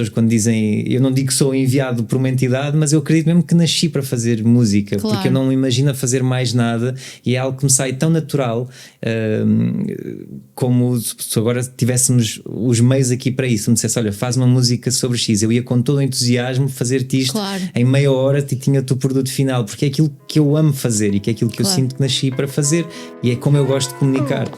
pessoas quando dizem, eu não digo que sou enviado por uma entidade, mas eu acredito mesmo que nasci para fazer música, claro. Porque eu não me imagino a fazer mais nada e é algo que me sai tão natural, como se agora tivéssemos os meios aqui para isso. Me dissesse, olha, faz uma música sobre X, eu ia com todo o entusiasmo fazer-te isto, claro. em meia hora e tinha o teu produto final, porque é aquilo que eu amo fazer e que é aquilo que claro. eu sinto que nasci para fazer e é como eu gosto de comunicar.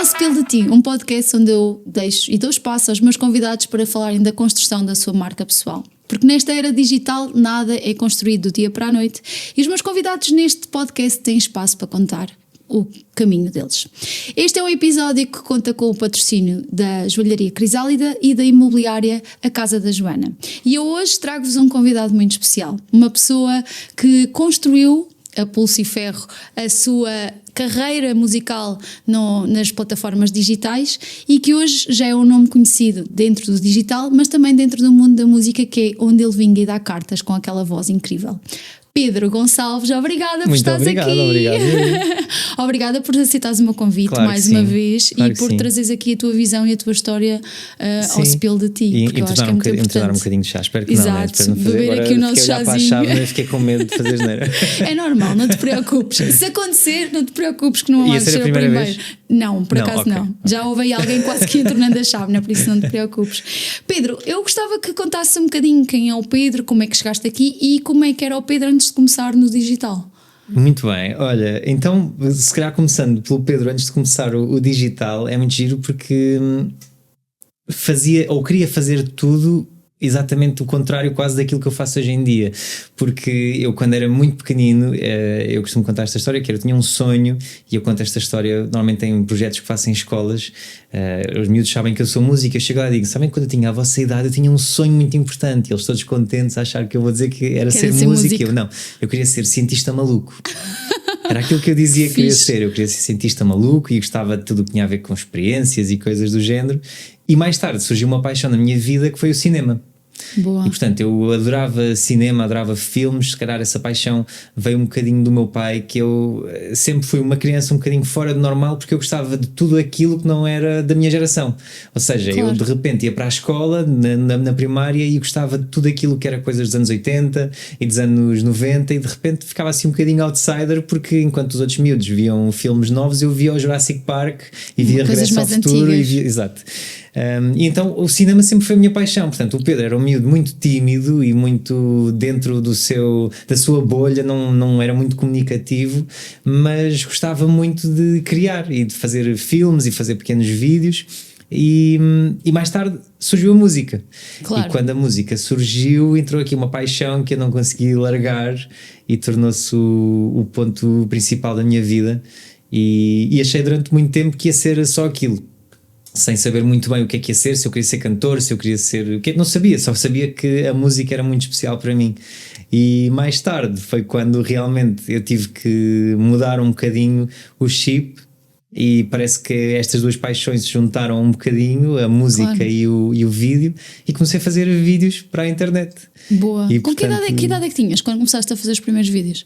Spill de Ti, um podcast onde eu deixo e dou espaço aos meus convidados para falarem da construção da sua marca pessoal. Porque nesta era digital nada é construído do dia para a noite e os meus convidados neste podcast têm espaço para contar o caminho deles. Este é um episódio que conta com o patrocínio da Joalharia Crisálida e da imobiliária A Casa da Joana. E eu hoje trago-vos um convidado muito especial, uma pessoa que construiu a pulso e ferro a sua carreira musical nas plataformas digitais e que hoje já é um nome conhecido dentro do digital, mas também dentro do mundo da música, que é onde ele vinha e dá cartas com aquela voz incrível. Pedro Gonçalves, obrigada por estares aqui. Obrigado. Obrigada por aceitares o meu convite mais uma vez e por trazeres aqui a tua visão e a tua história ao Spill de Ti, porque eu acho que é muito importante. Dar um bocadinho de chá, espero que Exato, não, né? beber aqui o nosso chazinho. Fiquei com medo de fazer geneira. É normal, não te preocupes. Se acontecer, não te preocupes que não vai ser a primeira vez. Não, por acaso okay, não. Okay. Já houve aí alguém quase que entornando a chávena, por isso não te preocupes. Pedro, eu gostava que contasse um bocadinho quem é o Pedro, como é que chegaste aqui e como é que era o Pedro antes de começar no digital. Muito bem, olha, então se calhar começando pelo Pedro antes de começar o digital, é muito giro porque queria fazer tudo exatamente o contrário quase daquilo que eu faço hoje em dia, porque eu quando era muito pequenino, eu costumo contar esta história, que eu tinha um sonho e eu conto esta história normalmente em projetos que faço em escolas. Os miúdos sabem que eu sou músico, eu chego lá e digo, sabem que quando eu tinha a vossa idade eu tinha um sonho muito importante e eles todos contentes a achar que eu vou dizer que era ser músico. Eu queria ser cientista maluco. Era aquilo que eu dizia que queria ser. Eu queria ser cientista maluco e gostava de tudo o que tinha a ver com experiências e coisas do género. E mais tarde surgiu uma paixão na minha vida que foi o cinema. Boa. E portanto eu adorava cinema, adorava filmes. Se calhar essa paixão veio um bocadinho do meu pai, que eu sempre fui uma criança um bocadinho fora do normal, porque eu gostava de tudo aquilo que não era da minha geração. Ou seja, eu de repente ia para a escola na primária e gostava de tudo aquilo que era coisas dos anos 80 e dos anos 90 e de repente ficava assim um bocadinho outsider, porque enquanto os outros miúdos viam filmes novos, eu via o Jurassic Park e via Regresso ao Futuro e via, exato. E então o cinema sempre foi a minha paixão. Portanto, o Pedro era um miúdo muito tímido e muito dentro da sua bolha, não era muito comunicativo, mas gostava muito de criar e de fazer filmes e fazer pequenos vídeos. E mais tarde surgiu a música. E quando a música surgiu, entrou aqui uma paixão que eu não consegui largar e tornou-se o ponto principal da minha vida. E achei durante muito tempo que ia ser só aquilo, sem saber muito bem o que é que ia ser, se eu queria ser cantor, se eu queria ser... Não sabia, só sabia que a música era muito especial para mim. E mais tarde foi quando realmente eu tive que mudar um bocadinho o chip e parece que estas duas paixões se juntaram um bocadinho, a música e o vídeo, e comecei a fazer vídeos para a internet. Boa. E, com portanto, que idade é que tinhas quando começaste a fazer os primeiros vídeos?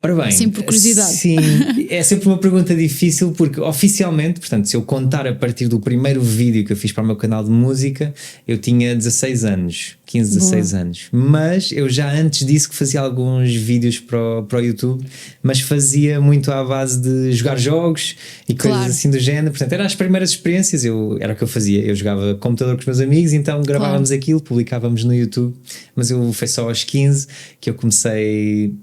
Ora bem, assim por curiosidade. Sim, é sempre uma pergunta difícil porque oficialmente, portanto, se eu contar a partir do primeiro vídeo que eu fiz para o meu canal de música, eu tinha 16 anos, 15, 16 anos. Mas eu já antes disso que fazia alguns vídeos para o YouTube, mas fazia muito à base de jogar jogos e coisas assim do género. Portanto, eram as primeiras experiências, era o que eu fazia. Eu jogava computador com os meus amigos, então gravávamos aquilo, publicávamos no YouTube, mas foi só aos 15 que eu comecei...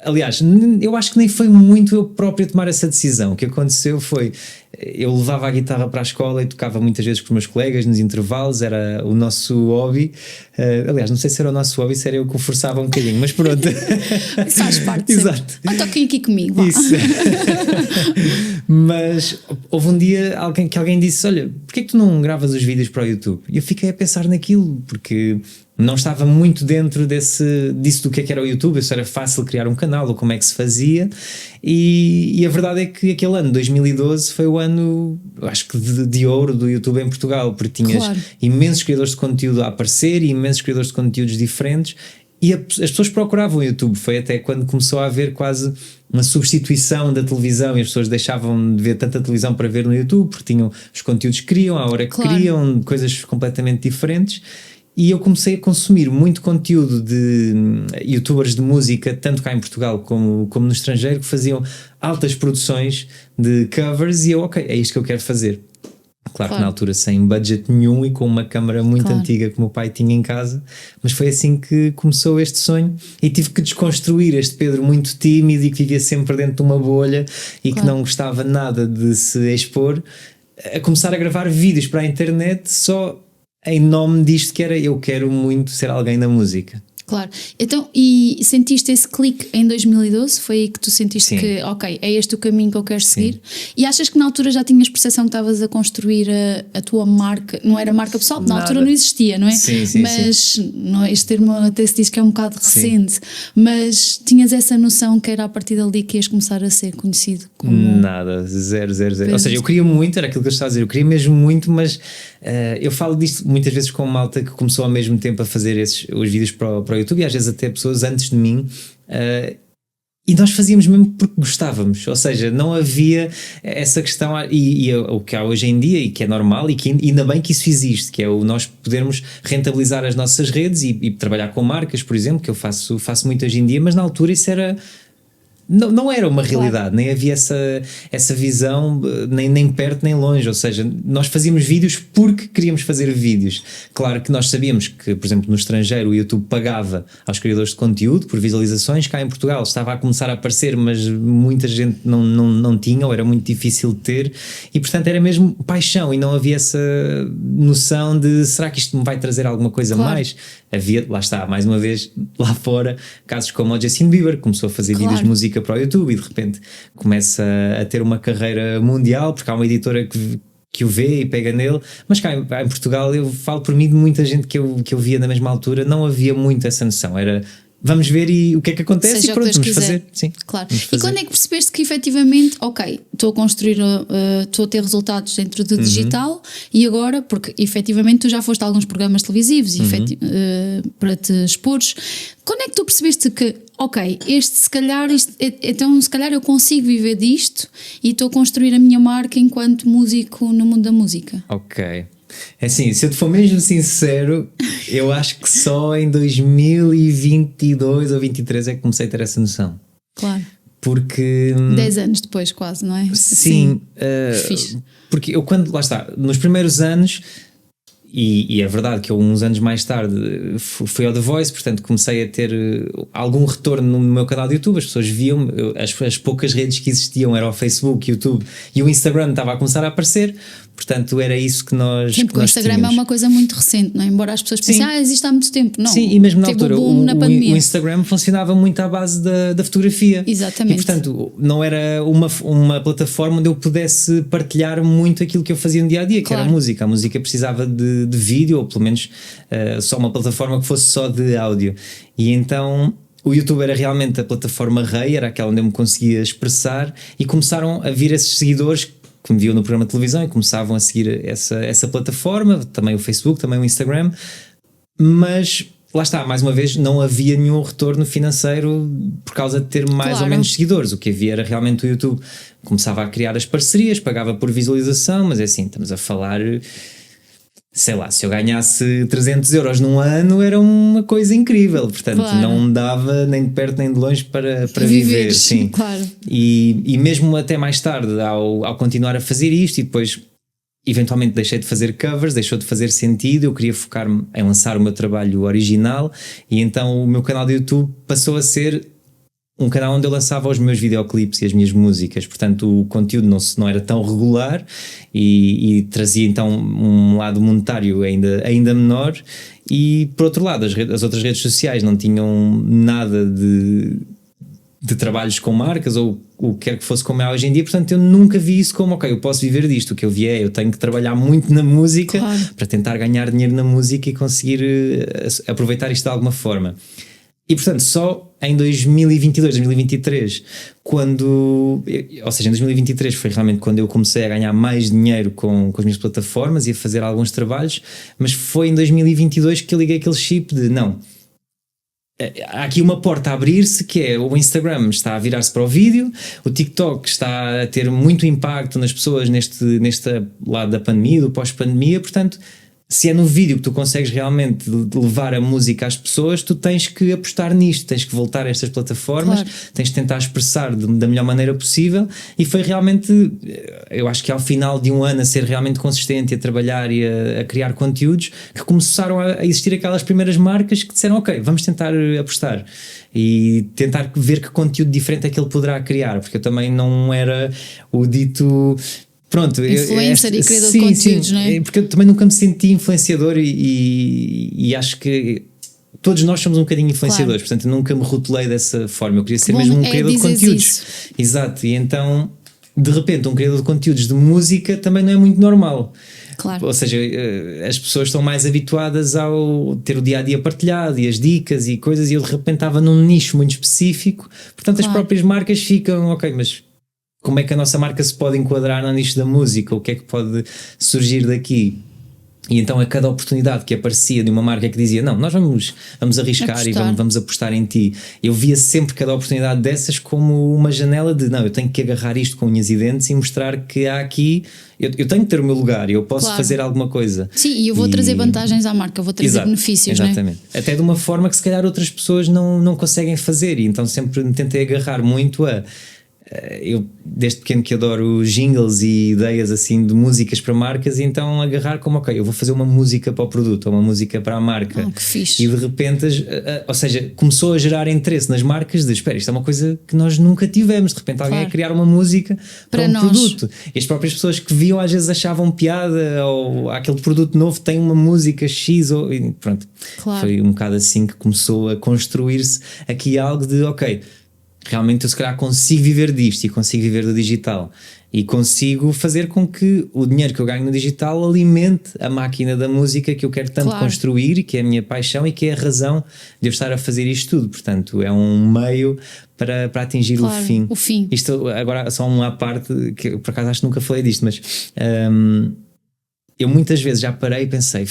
Aliás, eu acho que nem foi muito eu próprio a tomar essa decisão. O que aconteceu foi, eu levava a guitarra para a escola e tocava muitas vezes com os meus colegas nos intervalos, era o nosso hobby. Aliás, não sei se era o nosso hobby, se era eu que o forçava um bocadinho, mas pronto. Isso faz parte. Exato. Toquem aqui comigo. Isso. Mas houve um dia que alguém disse, olha, porquê que tu não gravas os vídeos para o YouTube? E eu fiquei a pensar naquilo, porque... não estava muito dentro disso do que era o YouTube, se era fácil criar um canal ou como é que se fazia, e a verdade é que aquele ano, 2012, foi o ano, acho que de ouro do YouTube em Portugal, porque tinhas imensos criadores de conteúdo a aparecer e imensos criadores de conteúdos diferentes, E as pessoas procuravam o YouTube. Foi até quando começou a haver quase uma substituição da televisão e as pessoas deixavam de ver tanta televisão para ver no YouTube, porque tinham os conteúdos que queriam, à hora que queriam, coisas completamente diferentes. E eu comecei a consumir muito conteúdo de youtubers de música, tanto cá em Portugal como no estrangeiro, que faziam altas produções de covers, e eu, ok, é isto que eu quero fazer. Claro que na altura sem budget nenhum e com uma câmara muito antiga que o meu pai tinha em casa, mas foi assim que começou este sonho, e tive que desconstruir este Pedro muito tímido e que vivia sempre dentro de uma bolha e que não gostava nada de se expor, a começar a gravar vídeos para a internet só em nome disto que era: eu quero muito ser alguém da música. Claro. Então, e sentiste esse clique em 2012? Foi aí que tu sentiste que, ok, é este o caminho que eu quero seguir? E achas que na altura já tinhas percepção que estavas a construir a tua marca? Não era marca pessoal, na altura não existia, não é? Sim, mas não, este termo até se diz que é um bocado recente, mas tinhas essa noção que era a partir dali que ias começar a ser conhecido como... Nada, zero. Ou seja, eu queria muito, era aquilo que eu estava a dizer, eu queria mesmo muito, mas eu falo disto muitas vezes com malta que começou ao mesmo tempo a fazer os vídeos para o YouTube, e às vezes até pessoas antes de mim, e nós fazíamos mesmo porque gostávamos, ou seja, não havia essa questão, e o que há hoje em dia, e que é normal, e que ainda bem que isso existe, que é o nós podermos rentabilizar as nossas redes e trabalhar com marcas, por exemplo, que eu faço muito hoje em dia, mas na altura isso era... Não era uma realidade, nem havia essa visão, nem perto nem longe. Ou seja, nós fazíamos vídeos porque queríamos fazer vídeos. Claro que nós sabíamos que, por exemplo, no estrangeiro o YouTube pagava aos criadores de conteúdo por visualizações. Cá em Portugal estava a começar a aparecer, mas muita gente não tinha, ou era muito difícil de ter, e portanto era mesmo paixão, e não havia essa noção de: será que isto me vai trazer alguma coisa mais? Havia, lá está, mais uma vez, lá fora, casos como o Justin Bieber, começou a fazer vídeos de música para o YouTube e de repente começa a ter uma carreira mundial, porque há uma editora que o vê e pega nele. Mas cá em Portugal, eu falo por mim, de muita gente que eu via na mesma altura, não havia muito essa noção. Era: vamos ver e o que é que acontece, seja, e pronto, vamos fazer. Sim, claro. Vamos fazer. E quando é que percebeste que efetivamente, ok, estou a construir, estou a ter resultados dentro do digital, e agora, porque efetivamente tu já foste a alguns programas televisivos para te expores, quando é que tu percebeste que, ok, se calhar eu consigo viver disto e estou a construir a minha marca enquanto músico no mundo da música? Ok. É assim, se eu te for mesmo sincero, eu acho que só em 2022 ou 23 é que comecei a ter essa noção. Claro. Porque... 10 anos depois quase, não é? Sim. Porque eu lá está, nos primeiros anos... E é verdade que eu, uns anos mais tarde, fui ao The Voice, portanto comecei a ter algum retorno no meu canal de YouTube. As pessoas viam-me, as poucas redes que existiam eram o Facebook, YouTube e o Instagram estava a começar a aparecer, portanto era isso que nós Sim, porque o Instagram tínhamos. É uma coisa muito recente, não é? Embora as pessoas pensem, existe há muito tempo, não. Sim, e mesmo na altura o Instagram funcionava muito à base da fotografia. Exatamente. E portanto não era uma plataforma onde eu pudesse partilhar muito aquilo que eu fazia no dia-a-dia, que era a música. A música precisava de vídeo, ou pelo menos só uma plataforma que fosse só de áudio. E então o YouTube era realmente a plataforma rei, era aquela onde eu me conseguia expressar, e começaram a vir esses seguidores que me viam no programa de televisão e começavam a seguir essa plataforma, também o Facebook, também o Instagram, mas lá está, mais uma vez, não havia nenhum retorno financeiro por causa de ter mais ou menos seguidores. O que havia era realmente o YouTube. Começava a criar as parcerias, pagava por visualização, mas é assim, estamos a falar... Sei lá, se eu ganhasse 300 euros num ano era uma coisa incrível, portanto não me dava nem de perto nem de longe para viver. Sim. Claro. E mesmo até mais tarde, ao continuar a fazer isto, e depois eventualmente deixei de fazer covers, deixou de fazer sentido, eu queria focar-me em lançar o meu trabalho original, e então o meu canal de YouTube passou a ser um canal onde eu lançava os meus videoclipes e as minhas músicas, portanto o conteúdo não era tão regular e trazia então um lado monetário ainda menor, e por outro lado as outras redes sociais não tinham nada de trabalhos com marcas ou o que quer que fosse como é hoje em dia, portanto eu nunca vi isso como, ok, eu posso viver disto. O que eu vi eu tenho que trabalhar muito na música para tentar ganhar dinheiro na música e conseguir aproveitar isto de alguma forma. E portanto só em 2022, 2023, ou seja, em 2023 foi realmente quando eu comecei a ganhar mais dinheiro com as minhas plataformas e a fazer alguns trabalhos, mas foi em 2022 que eu liguei aquele chip de não, há aqui uma porta a abrir-se, que é o Instagram está a virar-se para o vídeo, o TikTok está a ter muito impacto nas pessoas neste lado da pandemia, do pós-pandemia, portanto, se é no vídeo que tu consegues realmente levar a música às pessoas, tu tens que apostar nisto, tens que voltar a estas plataformas, claro. tens que tentar expressar da melhor maneira possível, e foi realmente, eu acho que ao final de um ano a ser realmente consistente, a trabalhar e a criar conteúdos, que começaram a existir aquelas primeiras marcas que disseram, ok, vamos tentar apostar e tentar ver que conteúdo diferente é que ele poderá criar, porque eu também não era o dito... Pronto, influencer e criador de conteúdos, não é? Porque eu também nunca me senti influenciador e acho que todos nós somos um bocadinho influenciadores, claro. Portanto nunca me rotulei dessa forma, eu queria ser mesmo um criador de conteúdos. Isso. Exato, e então de repente um criador de conteúdos de música também não é muito normal. Claro. Ou seja, as pessoas estão mais habituadas ao ter o dia-a-dia partilhado e as dicas e coisas, e eu de repente estava num nicho muito específico, portanto claro. As próprias marcas ficam, ok, mas como é que a nossa marca se pode enquadrar no nicho da música? O que é que pode surgir daqui? E então a cada oportunidade que aparecia de uma marca que dizia, não, nós vamos arriscar e vamos apostar em ti, eu via sempre cada oportunidade dessas como uma janela de, não, eu tenho que agarrar isto com unhas e dentes e mostrar que há aqui, eu tenho que ter o meu lugar, eu posso fazer alguma coisa. Sim, e eu vou trazer vantagens à marca, vou trazer benefícios, exatamente. Não é? Até de uma forma que se calhar outras pessoas não conseguem fazer, e então sempre me tentei agarrar muito a... Eu desde pequeno que adoro jingles e ideias assim de músicas para marcas, e então agarrar como, ok, eu vou fazer uma música para o produto ou uma música para a marca, que fixe. E de repente, ou seja, começou a gerar interesse nas marcas de, espera, isto é uma coisa que nós nunca tivemos, de repente alguém a criar uma música para um produto, e as próprias pessoas que viam às vezes achavam piada, ou aquele produto novo tem uma música X, ou pronto, foi um bocado assim que começou a construir-se aqui algo de, ok, realmente eu se calhar consigo viver disto e consigo viver do digital e consigo fazer com que o dinheiro que eu ganho no digital alimente a máquina da música que eu quero tanto construir, e que é a minha paixão e que é a razão de eu estar a fazer isto tudo. Portanto, é um meio para atingir o fim. Isto agora só uma parte, que eu, por acaso acho que nunca falei disto, mas eu muitas vezes já parei e pensei,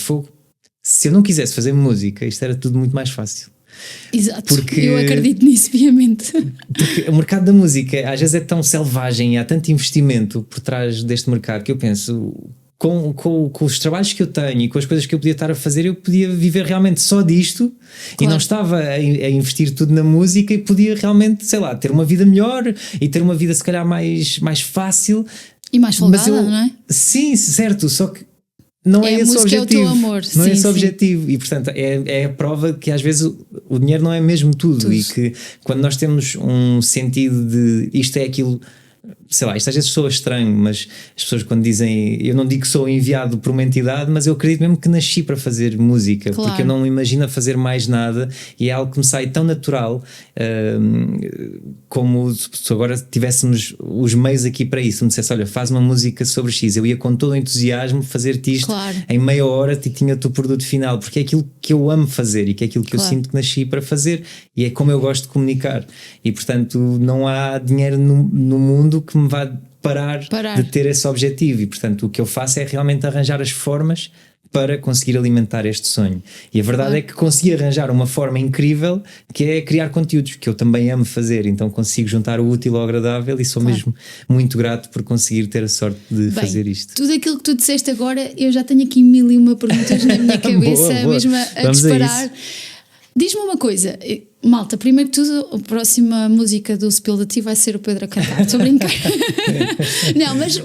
se eu não quisesse fazer música, isto era tudo muito mais fácil. Exato, porque eu acredito nisso piamente. Porque o mercado da música às vezes é tão selvagem e há tanto investimento por trás deste mercado que eu penso, com os trabalhos que eu tenho e com as coisas que eu podia estar a fazer, eu podia viver realmente só disto, e não estava a investir tudo na música, e podia realmente, sei lá, ter uma vida melhor e ter uma vida se calhar mais fácil e mais folgada, não é? Sim, certo, só que não é esse o objetivo. É o teu amor. Não é esse o objetivo. E portanto é a prova que às vezes o dinheiro não é mesmo tudo. E que quando nós temos um sentido de isto é aquilo, sei lá, isto às vezes soa estranho, mas as pessoas quando dizem, eu não digo que sou enviado por uma entidade, mas eu acredito mesmo que nasci para fazer música, porque eu não me imagino a fazer mais nada, e é algo que me sai tão natural, como se agora tivéssemos os meios aqui para isso, me dissesse, olha, faz uma música sobre X, eu ia com todo o entusiasmo fazer-te isto em meia hora e tinha o teu produto final, porque é aquilo que eu amo fazer e que é aquilo que eu sinto que nasci para fazer, e é como eu gosto de comunicar, e portanto não há dinheiro no mundo que me vá parar de ter esse objetivo, e portanto o que eu faço é realmente arranjar as formas para conseguir alimentar este sonho, e a verdade é que consegui arranjar uma forma incrível, que é criar conteúdos, que eu também amo fazer, então consigo juntar o útil ao agradável, e sou mesmo muito grato por conseguir ter a sorte de fazer isto. Tudo aquilo que tu disseste agora, eu já tenho aqui 1001 perguntas na minha cabeça, boa. Mesmo a disparar. Diz-me uma coisa, malta, primeiro que tudo, a próxima música do Spill the Tea vai ser o Pedro a cantar, estou a brincar. Não, mas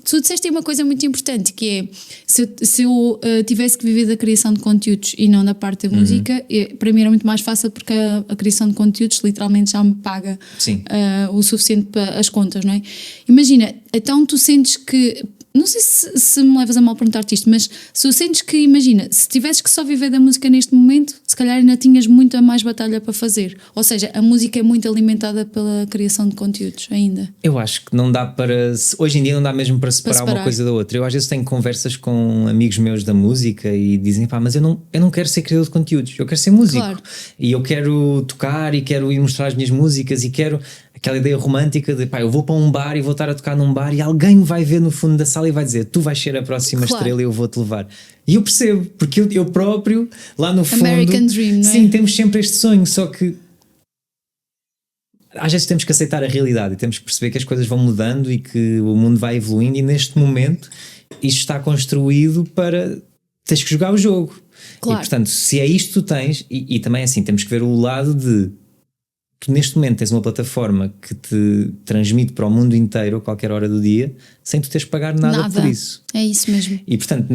tu disseste uma coisa muito importante, que é, se eu tivesse que viver da criação de conteúdos e não da parte da música, para mim era muito mais fácil, porque a criação de conteúdos literalmente já me paga o suficiente para as contas, não é? Imagina, então tu sentes que, não sei se me levas a mal perguntar-te isto, mas se tu sentes que, imagina, se tivesses que só viver da música neste momento, se calhar ainda tinhas muita mais batalha para fazer. Ou seja, a música é muito alimentada pela criação de conteúdos ainda. Eu acho que não dá para... Hoje em dia não dá mesmo para separar uma coisa da outra. Eu às vezes tenho conversas com amigos meus da música e dizem, pá, mas eu não quero ser criador de conteúdos, eu quero ser músico. Claro. E eu quero tocar e quero ir mostrar as minhas músicas e quero... aquela ideia romântica de pá, eu vou para um bar e vou estar a tocar num bar e alguém me vai ver no fundo da sala e vai dizer tu vais ser a próxima estrela e eu vou-te levar. E eu percebo, porque eu próprio lá no fundo American Dream, não é? sim, temos sempre este sonho, só que às vezes temos que aceitar a realidade e temos que perceber que as coisas vão mudando e que o mundo vai evoluindo e neste momento isto está construído para tens que jogar o jogo. Claro. E portanto, se é isto que tu tens, e também assim, temos que ver o lado de tu neste momento tens uma plataforma que te transmite para o mundo inteiro a qualquer hora do dia, sem tu teres que pagar nada por isso. É isso mesmo. E portanto,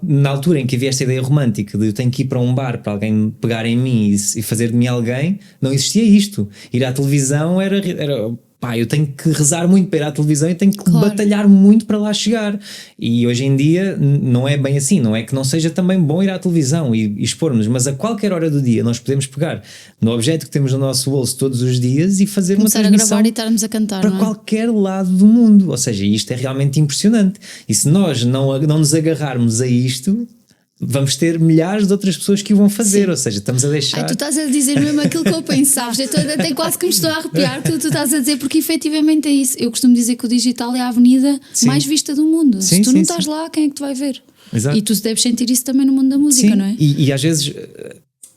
na altura em que havia esta ideia romântica de eu tenho que ir para um bar para alguém pegar em mim e fazer de mim alguém, não existia isto. Ir à televisão era pá, eu tenho que rezar muito para ir à televisão e tenho que batalhar muito para lá chegar. E hoje em dia não é bem assim, não é que não seja também bom ir à televisão e expor-nos, mas a qualquer hora do dia nós podemos pegar no objeto que temos no nosso bolso todos os dias e fazer começar uma transmissão a gravar e estarmos a cantar para qualquer lado do mundo. Ou seja, isto é realmente impressionante. E se nós não nos agarrarmos a isto, vamos ter milhares de outras pessoas que o vão fazer. Sim. Ou seja, estamos a deixar... tu estás a dizer mesmo aquilo que eu pensava. Até quase que me estou a arrepiar tu estás a dizer, porque efetivamente é isso. Eu costumo dizer que o digital é a avenida mais vista do mundo. Se tu não estás lá, quem é que te vai ver? Exato. E tu deves sentir isso também no mundo da música, não é? E às vezes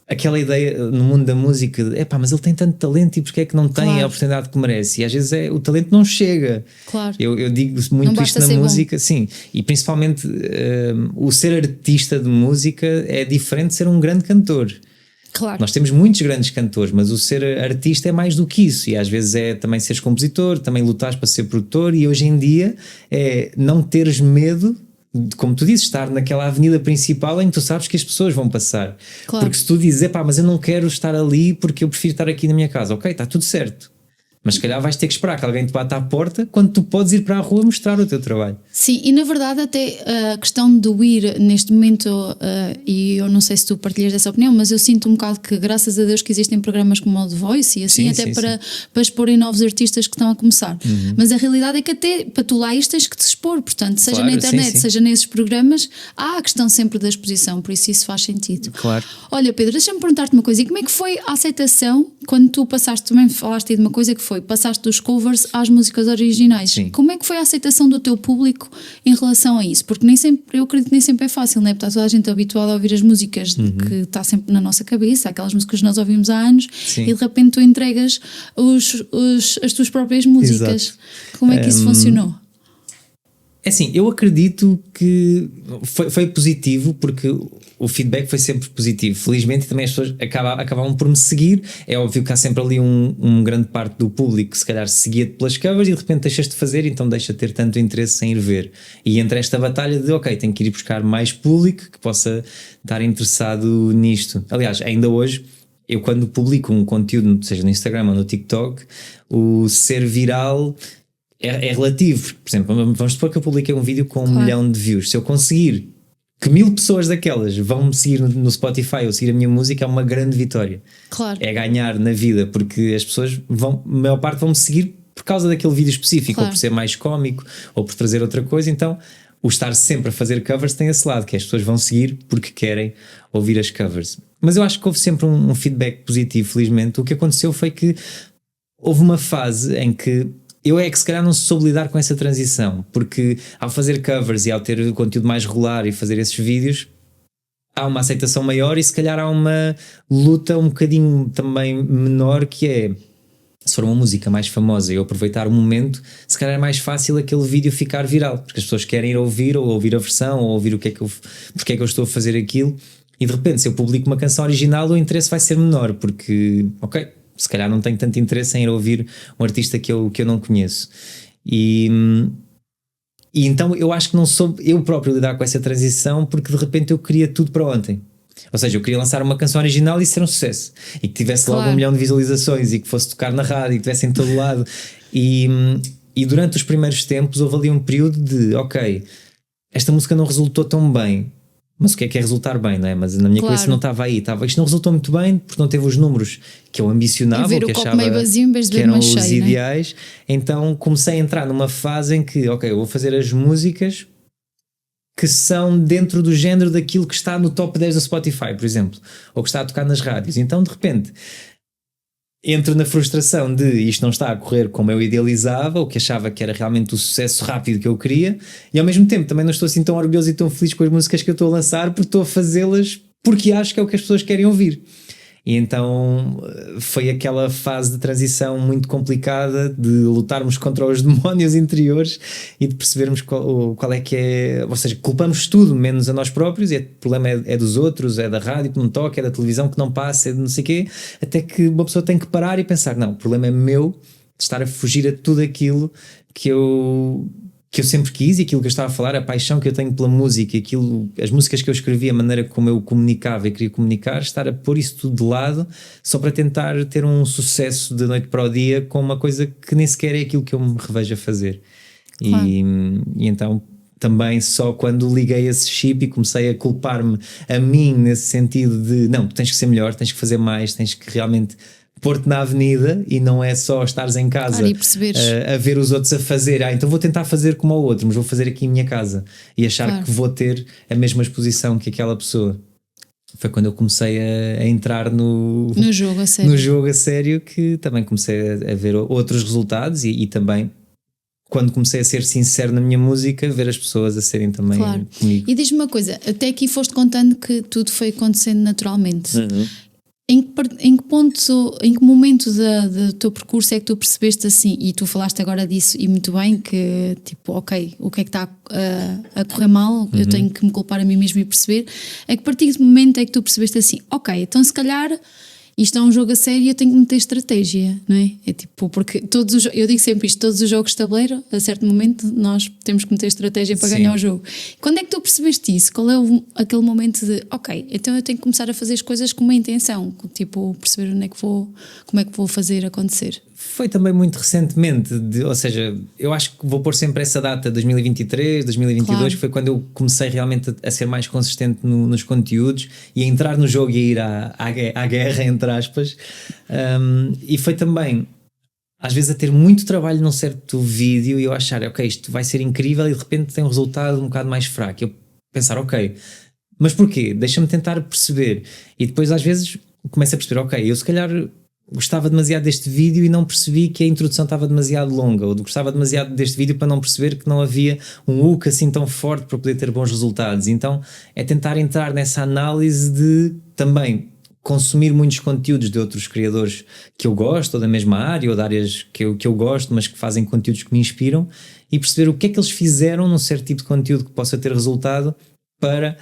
aquela ideia no mundo da música de mas ele tem tanto talento e porque é que não tem a oportunidade que merece? E às vezes o talento não chega. Claro. Eu digo muito isto na música, sim, e principalmente o ser artista de música é diferente de ser um grande cantor. Claro. Nós temos muitos grandes cantores, mas o ser artista é mais do que isso, e às vezes é também seres compositor, também lutares para ser produtor, e hoje em dia é não teres medo, como tu dizes, estar naquela avenida principal em que tu sabes que as pessoas vão passar. Claro. Porque se tu dizes, mas eu não quero estar ali porque eu prefiro estar aqui na minha casa, ok, está tudo certo. Mas se calhar vais ter que esperar que alguém te bata à porta quando tu podes ir para a rua mostrar o teu trabalho. Sim, e na verdade até a questão do ir neste momento, e eu não sei se tu partilhas dessa opinião, mas eu sinto um bocado que graças a Deus que existem programas como o The Voice e assim, sim, para exporem novos artistas que estão a começar. Mas a realidade é que até para tu lá isto tens que te expor, portanto, seja na internet, seja nesses programas, há a questão sempre da exposição, por isso faz sentido. Claro. Olha Pedro, deixa-me perguntar-te uma coisa, e como é que foi a aceitação quando tu passaste, também falaste aí de uma coisa que foi, passaste dos covers às músicas originais. Sim. Como é que foi a aceitação do teu público em relação a isso? Porque nem sempre, eu acredito que nem sempre é fácil, não é? Porque está toda a gente habituada a ouvir as músicas que está sempre na nossa cabeça, aquelas músicas que nós ouvimos há anos. Sim. E de repente tu entregas as tuas próprias músicas. Exato. Como é que isso funcionou? É assim, eu acredito que foi positivo, porque o feedback foi sempre positivo. Felizmente também as pessoas acabavam por me seguir. É óbvio que há sempre ali um grande parte do público que se calhar seguia-te pelas covers e de repente deixas de fazer, então deixa de ter tanto interesse em ir ver. E entre esta batalha de tenho que ir buscar mais público que possa estar interessado nisto. Aliás, ainda hoje, eu quando publico um conteúdo, seja no Instagram ou no TikTok, o ser viral é relativo. Por exemplo, vamos supor que eu publiquei um vídeo com 1 milhão de views. Se eu conseguir que 1000 pessoas daquelas vão me seguir no Spotify ou seguir a minha música, é uma grande vitória. Claro. É ganhar na vida, porque as pessoas a maior parte vão me seguir por causa daquele vídeo específico, ou por ser mais cómico, ou por trazer outra coisa. Então o estar sempre a fazer covers tem esse lado, que as pessoas vão seguir porque querem ouvir as covers. Mas eu acho que houve sempre um feedback positivo, felizmente. O que aconteceu foi que houve uma fase em que eu que se calhar não soube lidar com essa transição, porque ao fazer covers e ao ter o conteúdo mais regular e fazer esses vídeos, há uma aceitação maior e se calhar há uma luta um bocadinho também menor, que é, se for uma música mais famosa e eu aproveitar o momento, se calhar é mais fácil aquele vídeo ficar viral, porque as pessoas querem ir ouvir, ou ouvir a versão, ou ouvir porque é que eu estou a fazer aquilo, e de repente se eu publico uma canção original o interesse vai ser menor, porque, se calhar não tenho tanto interesse em ir ouvir um artista que eu não conheço. E então eu acho que não soube eu próprio lidar com essa transição, porque de repente eu queria tudo para ontem. Ou seja, eu queria lançar uma canção original e ser um sucesso, e que tivesse logo 1 milhão de visualizações, e que fosse tocar na rádio, e que tivesse em todo lado. E durante os primeiros tempos houve ali um período de esta música não resultou tão bem, mas o que é resultar bem, não é? Mas na minha cabeça não estava aí. Isto não resultou muito bem porque não teve os números que eu ambicionava, ver que o copo achava meio vazio em vez de que eram meio os cheio, ideais. Então comecei a entrar numa fase em que, eu vou fazer as músicas que são dentro do género daquilo que está no top 10 do Spotify, por exemplo, ou que está a tocar nas rádios. Então de repente entro na frustração de isto não está a correr como eu idealizava, o que achava que era realmente o sucesso rápido que eu queria, e ao mesmo tempo também não estou assim tão orgulhoso e tão feliz com as músicas que eu estou a lançar, porque estou a fazê-las porque acho que é o que as pessoas querem ouvir. E então foi aquela fase de transição muito complicada de lutarmos contra os demónios interiores e de percebermos qual é que é, ou seja, culpamos tudo menos a nós próprios, e o problema é dos outros, é da rádio que não toca, é da televisão que não passa, é de não sei o quê, até que uma pessoa tem que parar e pensar, não, o problema é meu, de estar a fugir a tudo aquilo que eu sempre quis, e aquilo que eu estava a falar, a paixão que eu tenho pela música, as músicas que eu escrevi, a maneira como eu comunicava e queria comunicar, estar a pôr isso tudo de lado só para tentar ter um sucesso de noite para o dia com uma coisa que nem sequer é aquilo que eu me revejo a fazer. Claro. E então também só quando liguei esse chip e comecei a culpar-me a mim nesse sentido de não, tens que ser melhor, tens que fazer mais, tens que realmente pôr-te na avenida, e não é só estares em casa a ver os outros a fazer, então vou tentar fazer como o outro, mas vou fazer aqui em minha casa, e achar que vou ter a mesma exposição que aquela pessoa. Foi quando eu comecei a entrar no jogo a sério, que também comecei a ver outros resultados, e também quando comecei a ser sincero na minha música, ver as pessoas a serem também comigo. E diz-me uma coisa, até aqui foste contando que tudo foi acontecendo naturalmente. Em que ponto, em que momento do teu percurso é que tu percebeste assim, e tu falaste agora disso e muito bem, que tipo, ok, o que é que está a correr mal, eu tenho que me culpar a mim mesmo e perceber, é que a partir do momento é que tu percebeste assim, ok, então se calhar isto é um jogo a sério e eu tenho que meter estratégia, não é? É tipo, porque eu digo sempre isto, todos os jogos de tabuleiro, a certo momento nós temos que meter estratégia para ganhar o jogo. Quando é que tu percebeste isso? Qual é aquele momento de, ok, então eu tenho que começar a fazer as coisas com uma intenção, tipo, perceber como é que vou fazer acontecer? Foi também muito recentemente, ou seja, eu acho que vou pôr sempre essa data, 2023, 2022, claro. Foi quando eu comecei realmente a ser mais consistente nos conteúdos e a entrar no jogo e a ir à guerra, entre aspas, e foi também, às vezes, a ter muito trabalho num certo vídeo e eu achar, ok, isto vai ser incrível, e de repente tem um resultado um bocado mais fraco. Eu pensar, ok, mas porquê? Deixa-me tentar perceber. E depois às vezes começo a perceber, ok, eu se calhar gostava demasiado deste vídeo e não percebi que a introdução estava demasiado longa, ou gostava demasiado deste vídeo para não perceber que não havia um hook assim tão forte para poder ter bons resultados. Então é tentar entrar nessa análise de também consumir muitos conteúdos de outros criadores que eu gosto, ou da mesma área, ou de áreas que eu gosto, mas que fazem conteúdos que me inspiram, e perceber o que é que eles fizeram num certo tipo de conteúdo que possa ter resultado para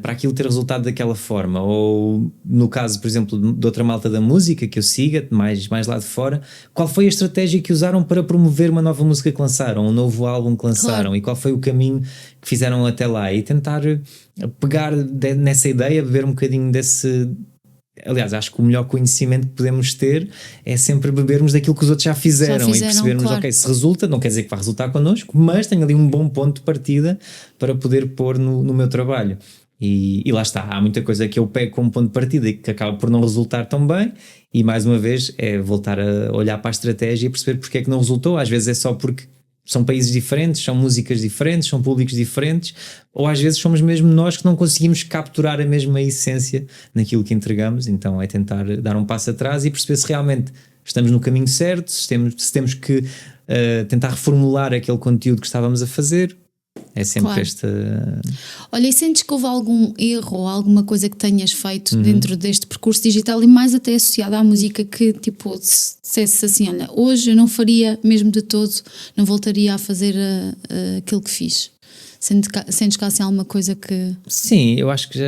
aquilo ter resultado daquela forma. Ou no caso, por exemplo, de outra malta da música que eu siga, mais lá de fora, qual foi a estratégia que usaram para promover uma nova música que lançaram, um novo álbum que lançaram, claro. E qual foi o caminho que fizeram até lá, e tentar pegar nessa ideia, beber um bocadinho desse... Aliás, acho que o melhor conhecimento que podemos ter é sempre bebermos daquilo que os outros já fizeram e percebermos, claro. Ok, se resulta, não quer dizer que vai resultar connosco, mas tenho ali um bom ponto de partida para poder pôr no meu trabalho. E lá está, há muita coisa que eu pego como ponto de partida e que acaba por não resultar tão bem, e mais uma vez é voltar a olhar para a estratégia e perceber porque é que não resultou. Às vezes é só porque são países diferentes, são músicas diferentes, são públicos diferentes, ou às vezes somos mesmo nós que não conseguimos capturar a mesma essência naquilo que entregamos. Então é tentar dar um passo atrás e perceber se realmente estamos no caminho certo, se temos que tentar reformular aquele conteúdo que estávamos a fazer. É sempre claro. Esta... Olha, e sentes que houve algum erro ou alguma coisa que tenhas feito dentro deste percurso digital, e mais até associado à música, que tipo, se dissesse assim, olha, hoje eu não faria mesmo de todo, não voltaria a fazer aquilo que fiz? Sentes que há assim alguma coisa que... Sim, eu acho que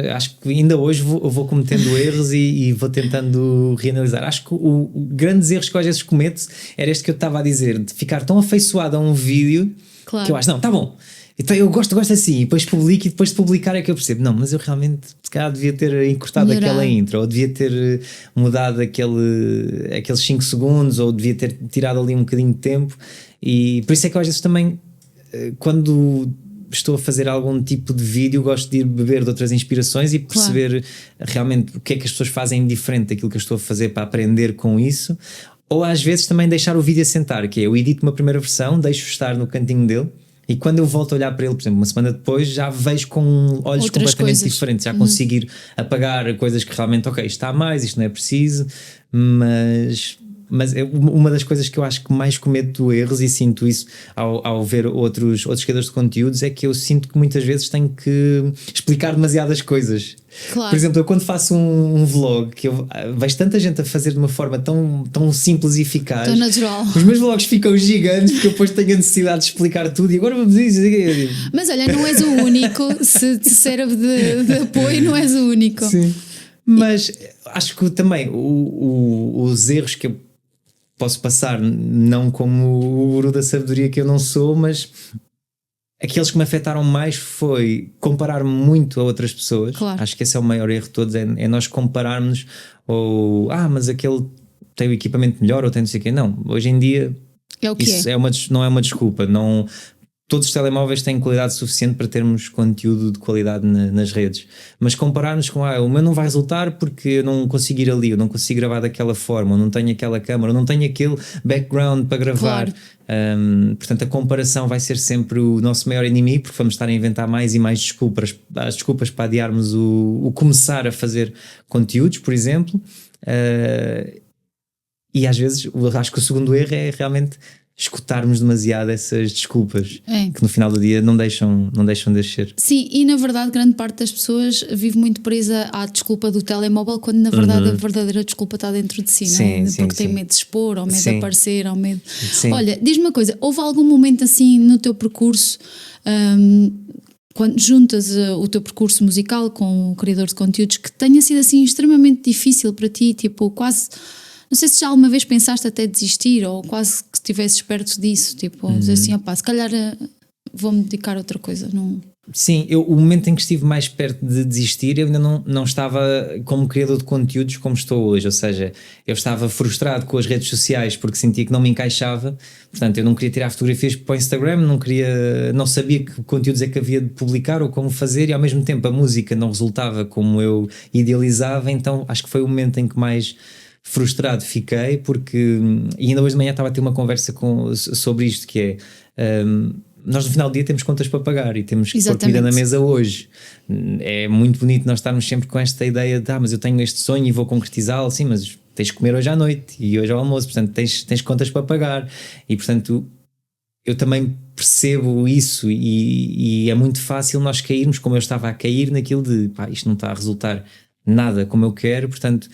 ainda hoje vou cometendo erros e vou tentando reanalisar. Acho que os grandes erros que eu às vezes cometo era este que eu estava a dizer, de ficar tão afeiçoado a um vídeo, claro. Que eu acho, não, tá bom, então eu gosto assim, e depois publico, e depois de publicar é que eu percebo, não, mas eu realmente se calhar devia ter encurtado aquela intro, ou devia ter mudado aqueles 5 segundos, ou devia ter tirado ali um bocadinho de tempo. E por isso é que eu às vezes também, quando estou a fazer algum tipo de vídeo, gosto de ir beber de outras inspirações e perceber realmente o que é que as pessoas fazem diferente daquilo que eu estou a fazer, para aprender com isso. Ou às vezes também deixar o vídeo assentar, que é, eu edito uma primeira versão, deixo estar no cantinho dele, E quando eu volto a olhar para ele, por exemplo, uma semana depois, já vejo com olhos Outras completamente coisas. diferentes, já conseguir apagar coisas que realmente, ok, isto está a mais, isto não é preciso, mas uma das coisas que eu acho que mais cometo erros, e sinto isso ao ver outros criadores de conteúdos, é que eu sinto que muitas vezes tenho que explicar demasiadas coisas. Claro. Por exemplo, eu quando faço um vlog, que eu vejo tanta gente a fazer de uma forma tão simples e eficaz, Tão natural. os meus vlogs ficam gigantes porque eu depois tenho a necessidade de explicar tudo e agora vamos dizer. Mas olha, não és o único, se te serve de apoio, não és o único. Sim. Mas acho que também os erros que eu posso passar, não como o guru da sabedoria que eu não sou, mas aqueles que me afetaram mais foi comparar-me muito a outras pessoas. Claro. Acho que esse é o maior erro de todos, é nós compararmos, ou mas aquele tem o equipamento melhor, ou tem não sei o quê. Não, hoje em dia É o que isso é. não é uma desculpa. Não, todos os telemóveis têm qualidade suficiente para termos conteúdo de qualidade nas redes, mas compararmos com o meu não vai resultar porque eu não consigo ir ali, eu não consigo gravar daquela forma, eu não tenho aquela câmera, eu não tenho aquele background para gravar. Claro. Portanto, a comparação vai ser sempre o nosso maior inimigo, porque vamos estar a inventar mais e mais desculpas para adiarmos o começar a fazer conteúdos, por exemplo. E às vezes acho que o segundo erro é realmente escutarmos demasiado essas desculpas, que no final do dia não deixam de ser. Sim, e na verdade grande parte das pessoas vive muito presa à desculpa do telemóvel, quando na verdade a verdadeira desculpa está dentro de si, não é? Porque tem medo de expor, ou medo de aparecer, ou medo... Olha, diz-me uma coisa, houve algum momento assim no teu percurso, quando juntas o teu percurso musical com o criador de conteúdos, que tenha sido assim extremamente difícil para ti, tipo quase... Não sei se já alguma vez pensaste até desistir, ou quase que estivesses perto disso, tipo, dizer assim, se calhar vou-me dedicar a outra coisa. Não... Sim, o momento em que estive mais perto de desistir, eu ainda não estava como criador de conteúdos como estou hoje, ou seja, eu estava frustrado com as redes sociais porque sentia que não me encaixava, portanto eu não queria tirar fotografias para o Instagram, não sabia que conteúdos é que havia de publicar ou como fazer, e ao mesmo tempo a música não resultava como eu idealizava, então acho que foi o momento em que mais frustrado fiquei, porque e ainda hoje de manhã estava a ter uma conversa sobre isto, que é nós no final do dia temos contas para pagar e temos que pôr comida na mesa hoje. É muito bonito nós estarmos sempre com esta ideia de mas eu tenho este sonho e vou concretizá-lo, sim, mas tens que comer hoje à noite e hoje ao almoço, portanto tens contas para pagar, e portanto eu também percebo isso, e é muito fácil nós cairmos, como eu estava a cair naquilo de isto não está a resultar nada como eu quero, portanto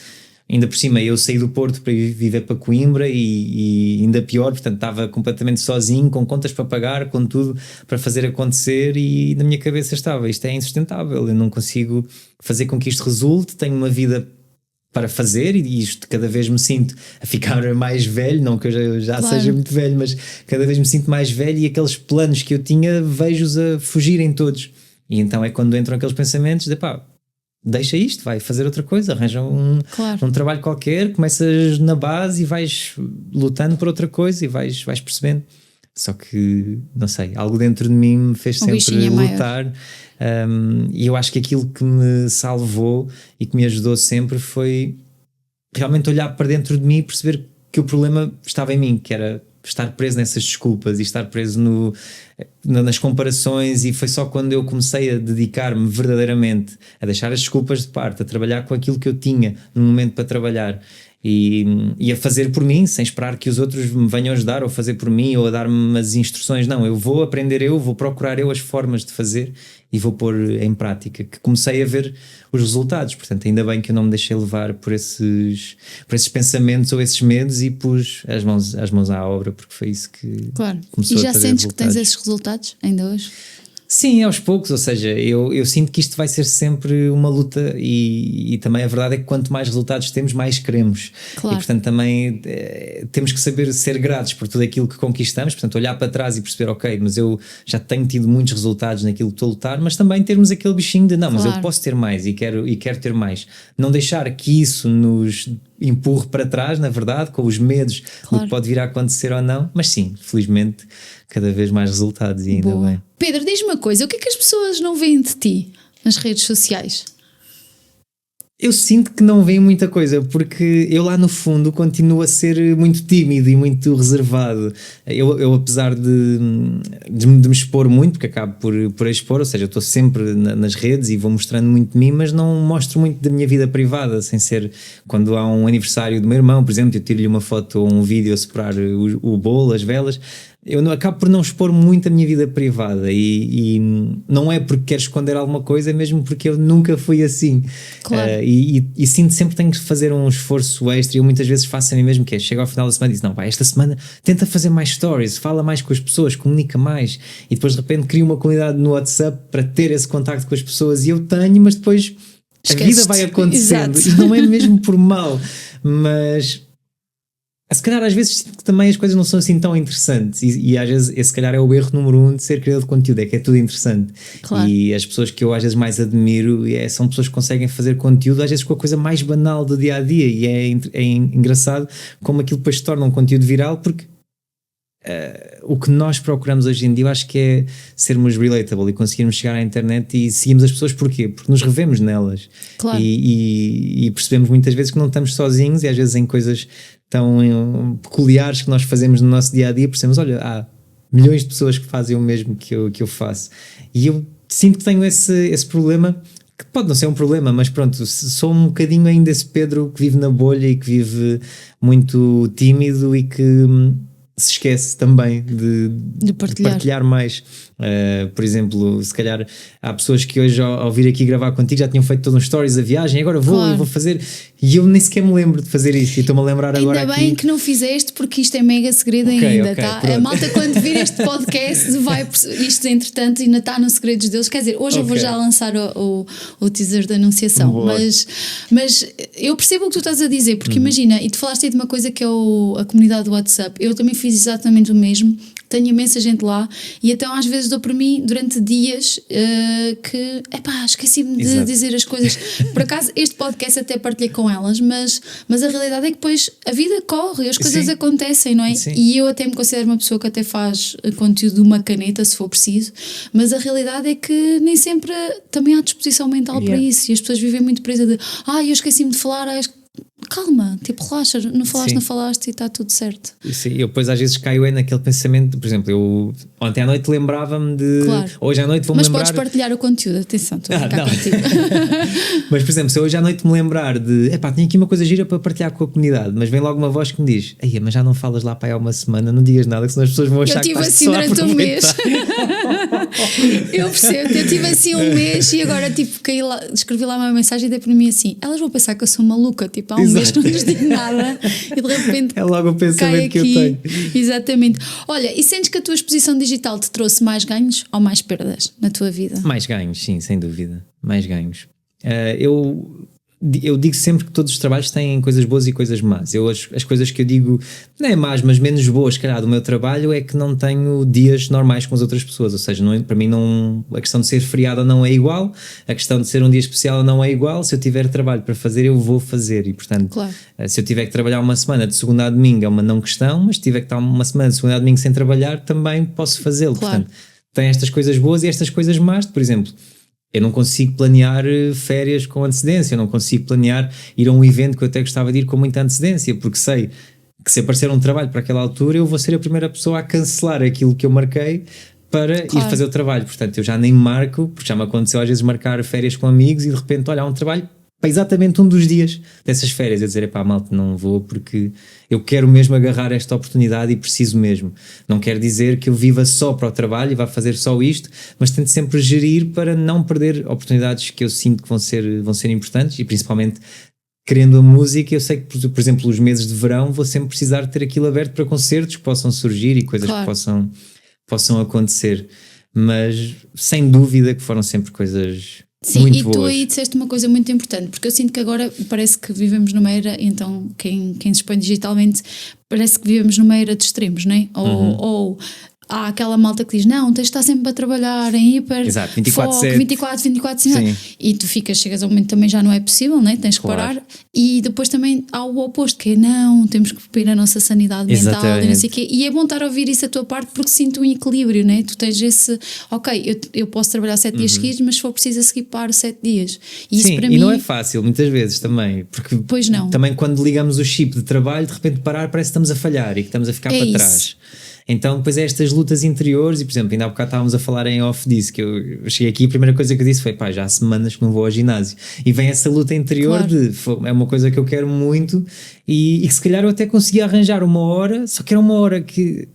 ainda por cima eu saí do Porto para ir viver para Coimbra e ainda pior, portanto estava completamente sozinho, com contas para pagar, com tudo para fazer acontecer, e na minha cabeça estava, isto é insustentável, eu não consigo fazer com que isto resulte, tenho uma vida para fazer, e isto cada vez me sinto a ficar mais velho, não que eu já Claro. seja muito velho, mas cada vez me sinto mais velho, e aqueles planos que eu tinha vejo-os a fugirem todos, e então é quando entram aqueles pensamentos de deixa isto, vai fazer outra coisa, arranja um trabalho qualquer, começas na base e vais lutando por outra coisa e vais percebendo. Só que, não sei, algo dentro de mim me fez sempre lutar, e eu acho que aquilo que me salvou e que me ajudou sempre foi realmente olhar para dentro de mim e perceber que o problema estava em mim, que era estar preso nessas desculpas e estar preso nas comparações, e foi só quando eu comecei a dedicar-me verdadeiramente a deixar as desculpas de parte, a trabalhar com aquilo que eu tinha no momento para trabalhar, e a fazer por mim, sem esperar que os outros me venham ajudar ou fazer por mim ou a dar-me as instruções. Não, eu vou aprender, eu vou procurar as formas de fazer e vou pôr em prática, que comecei a ver os resultados. Portanto, ainda bem que eu não me deixei levar por esses pensamentos ou esses medos, e pus as mãos à obra, porque foi isso que começou a trazer resultados. E já sentes que tens esses resultados ainda hoje? Sim, aos poucos, ou seja, eu sinto que isto vai ser sempre uma luta, e também a verdade é que quanto mais resultados temos, mais queremos. Claro. E portanto também temos que saber ser gratos por tudo aquilo que conquistamos, portanto olhar para trás e perceber, ok, mas eu já tenho tido muitos resultados naquilo que estou a lutar, mas também termos aquele bichinho de não, mas eu posso ter mais e quero ter mais. Não deixar que isso nos empurre para trás, na verdade, com os medos do que pode vir a acontecer ou não, mas sim, felizmente cada vez mais resultados, e ainda bem. Pedro, diz-me uma coisa, o que é que as pessoas não veem de ti nas redes sociais? Eu sinto que não vem muita coisa, porque eu lá no fundo continuo a ser muito tímido e muito reservado. Eu apesar de me expor muito, porque acabo por expor, ou seja, eu estou sempre nas redes e vou mostrando muito de mim, mas não mostro muito da minha vida privada, sem ser quando há um aniversário do meu irmão, por exemplo, eu tiro-lhe uma foto ou um vídeo a soprar o bolo, as velas. Eu acabo por não expor muito a minha vida privada e não é porque quero esconder alguma coisa, é mesmo porque eu nunca fui assim. Claro. E sinto sempre que tenho que fazer um esforço extra e eu muitas vezes faço a mim mesmo, que é, chego ao final da semana e digo, não, vai, esta semana tenta fazer mais stories, fala mais com as pessoas, comunica mais e depois de repente crio uma comunidade no WhatsApp para ter esse contacto com as pessoas e eu tenho, mas depois a vida vai acontecendo. Exato. E não é mesmo por mal, mas... Se calhar às vezes também as coisas não são assim tão interessantes e às vezes esse se calhar é o erro número 1 de ser criador de conteúdo, é que é tudo interessante. Claro. E as pessoas que eu às vezes mais admiro são pessoas que conseguem fazer conteúdo às vezes com a coisa mais banal do dia a dia e é engraçado como aquilo depois se torna um conteúdo viral porque o que nós procuramos hoje em dia eu acho que é sermos relatable e conseguirmos chegar à internet e seguimos as pessoas porquê? Porque nos revemos nelas. Claro. E percebemos muitas vezes que não estamos sozinhos e às vezes em coisas tão peculiares que nós fazemos no nosso dia-a-dia percebemos, olha, há milhões de pessoas que fazem o mesmo que eu faço e eu sinto que tenho esse problema, que pode não ser um problema, mas pronto, sou um bocadinho ainda esse Pedro que vive na bolha e que vive muito tímido e que se esquece também de partilhar mais. Por exemplo, se calhar há pessoas que hoje ao vir aqui gravar contigo já tinham feito todos os stories da viagem, agora eu vou fazer, e eu nem sequer me lembro de fazer isso e estou-me a lembrar agora ainda aqui. bem que não fizeste porque isto é mega segredo ainda, tá? A malta quando vir este podcast isto entretanto ainda está no Segredos Deles, quer dizer, hoje eu vou já lançar o teaser da anunciação, mas eu percebo o que tu estás a dizer, porque imagina, e tu falaste aí de uma coisa que é a comunidade do WhatsApp, eu também fiz exatamente o mesmo, tenho imensa gente lá e então às vezes dou por mim durante dias que, esqueci-me de dizer as coisas. Por acaso este podcast até partilhei com elas, mas a realidade é que depois a vida corre e as coisas acontecem, não é? Sim. E eu até me considero uma pessoa que até faz conteúdo de uma caneta se for preciso, mas a realidade é que nem sempre também há disposição mental para isso e as pessoas vivem muito presas de eu esqueci-me de falar, calma, tipo relaxa, não falaste e está tudo certo. Sim, eu depois às vezes caio naquele pensamento, por exemplo, eu ontem à noite lembrava-me de hoje à noite vou-me lembrar... Mas podes partilhar o conteúdo, atenção, estou a ficar contigo. Mas por exemplo, se eu hoje à noite me lembrar de tenho aqui uma coisa gira para partilhar com a comunidade, mas vem logo uma voz que me diz, mas já não falas lá para aí há uma semana, não digas nada, que senão as pessoas vão achar que estás assim só a durante aproveitar. um mês. Eu percebo, eu tive assim um mês e agora tipo caí lá, escrevi lá uma mensagem e dei para mim assim, elas vão pensar que eu sou maluca, tipo há um mês não lhes digo nada e de repente é logo o pensamento que eu tenho. Exatamente. Olha, e sentes que a tua exposição digital te trouxe mais ganhos ou mais perdas na tua vida? Mais ganhos, sim, sem dúvida, mais ganhos. Eu digo sempre que todos os trabalhos têm coisas boas e coisas más. As coisas que eu digo, não é más, mas menos boas, calhar, do meu trabalho é que não tenho dias normais com as outras pessoas, ou seja, para mim a questão de ser feriado não é igual, a questão de ser um dia especial não é igual. Se eu tiver trabalho para fazer, eu vou fazer e portanto, se eu tiver que trabalhar uma semana de segunda a domingo é uma não questão, mas se tiver que estar uma semana de segunda a domingo sem trabalhar, também posso fazê-lo. Portanto, tem estas coisas boas e estas coisas más. Por exemplo, eu não consigo planear férias com antecedência, eu não consigo planear ir a um evento que eu até gostava de ir com muita antecedência, porque sei que se aparecer um trabalho para aquela altura eu vou ser a primeira pessoa a cancelar aquilo que eu marquei para ir fazer o trabalho. Portanto, eu já nem marco, porque já me aconteceu às vezes marcar férias com amigos e de repente, olha, há um trabalho para exatamente um dos dias dessas férias, eu dizer, malta, não vou porque eu quero mesmo agarrar esta oportunidade e preciso mesmo. Não quer dizer que eu viva só para o trabalho e vá fazer só isto, mas tento sempre gerir para não perder oportunidades que eu sinto que vão ser importantes e principalmente querendo a música, eu sei que, por exemplo, os meses de verão vou sempre precisar de ter aquilo aberto para concertos que possam surgir e coisas que possam acontecer, mas sem dúvida que foram sempre coisas... Sim, muito e boas. Tu aí disseste uma coisa muito importante, porque eu sinto que agora parece que vivemos numa era, então quem se expõe digitalmente parece que vivemos numa era de extremos, não é? Ou há aquela malta que diz, não, tens de estar sempre a trabalhar em hiper Exato, foco, 24/7. 24/7, Sim. e tu chegas a um momento que também já não é possível, né? Tens que Claro. parar, e depois também há o oposto, que é não, temos que ver a nossa sanidade mental, Exatamente. e não sei o quê, e é bom estar a ouvir isso da tua parte, porque sinto um equilíbrio, né? Tu tens esse, ok, eu posso trabalhar 7 dias seguidos, mas se for preciso a seguir paro 7 dias, e isso Sim, para e mim, não é fácil muitas vezes também, porque Pois não. também quando ligamos o chip de trabalho, de repente parar parece que estamos a falhar e que estamos a ficar É para isso. trás. Então depois é estas lutas interiores, e por exemplo, ainda há bocado estávamos a falar em off disso, que eu cheguei aqui e a primeira coisa que eu disse foi, pá, já há semanas que não vou ao ginásio, e vem essa luta interior Claro. é uma coisa que eu quero muito, e que se calhar eu até consegui arranjar uma hora, só que era uma hora que,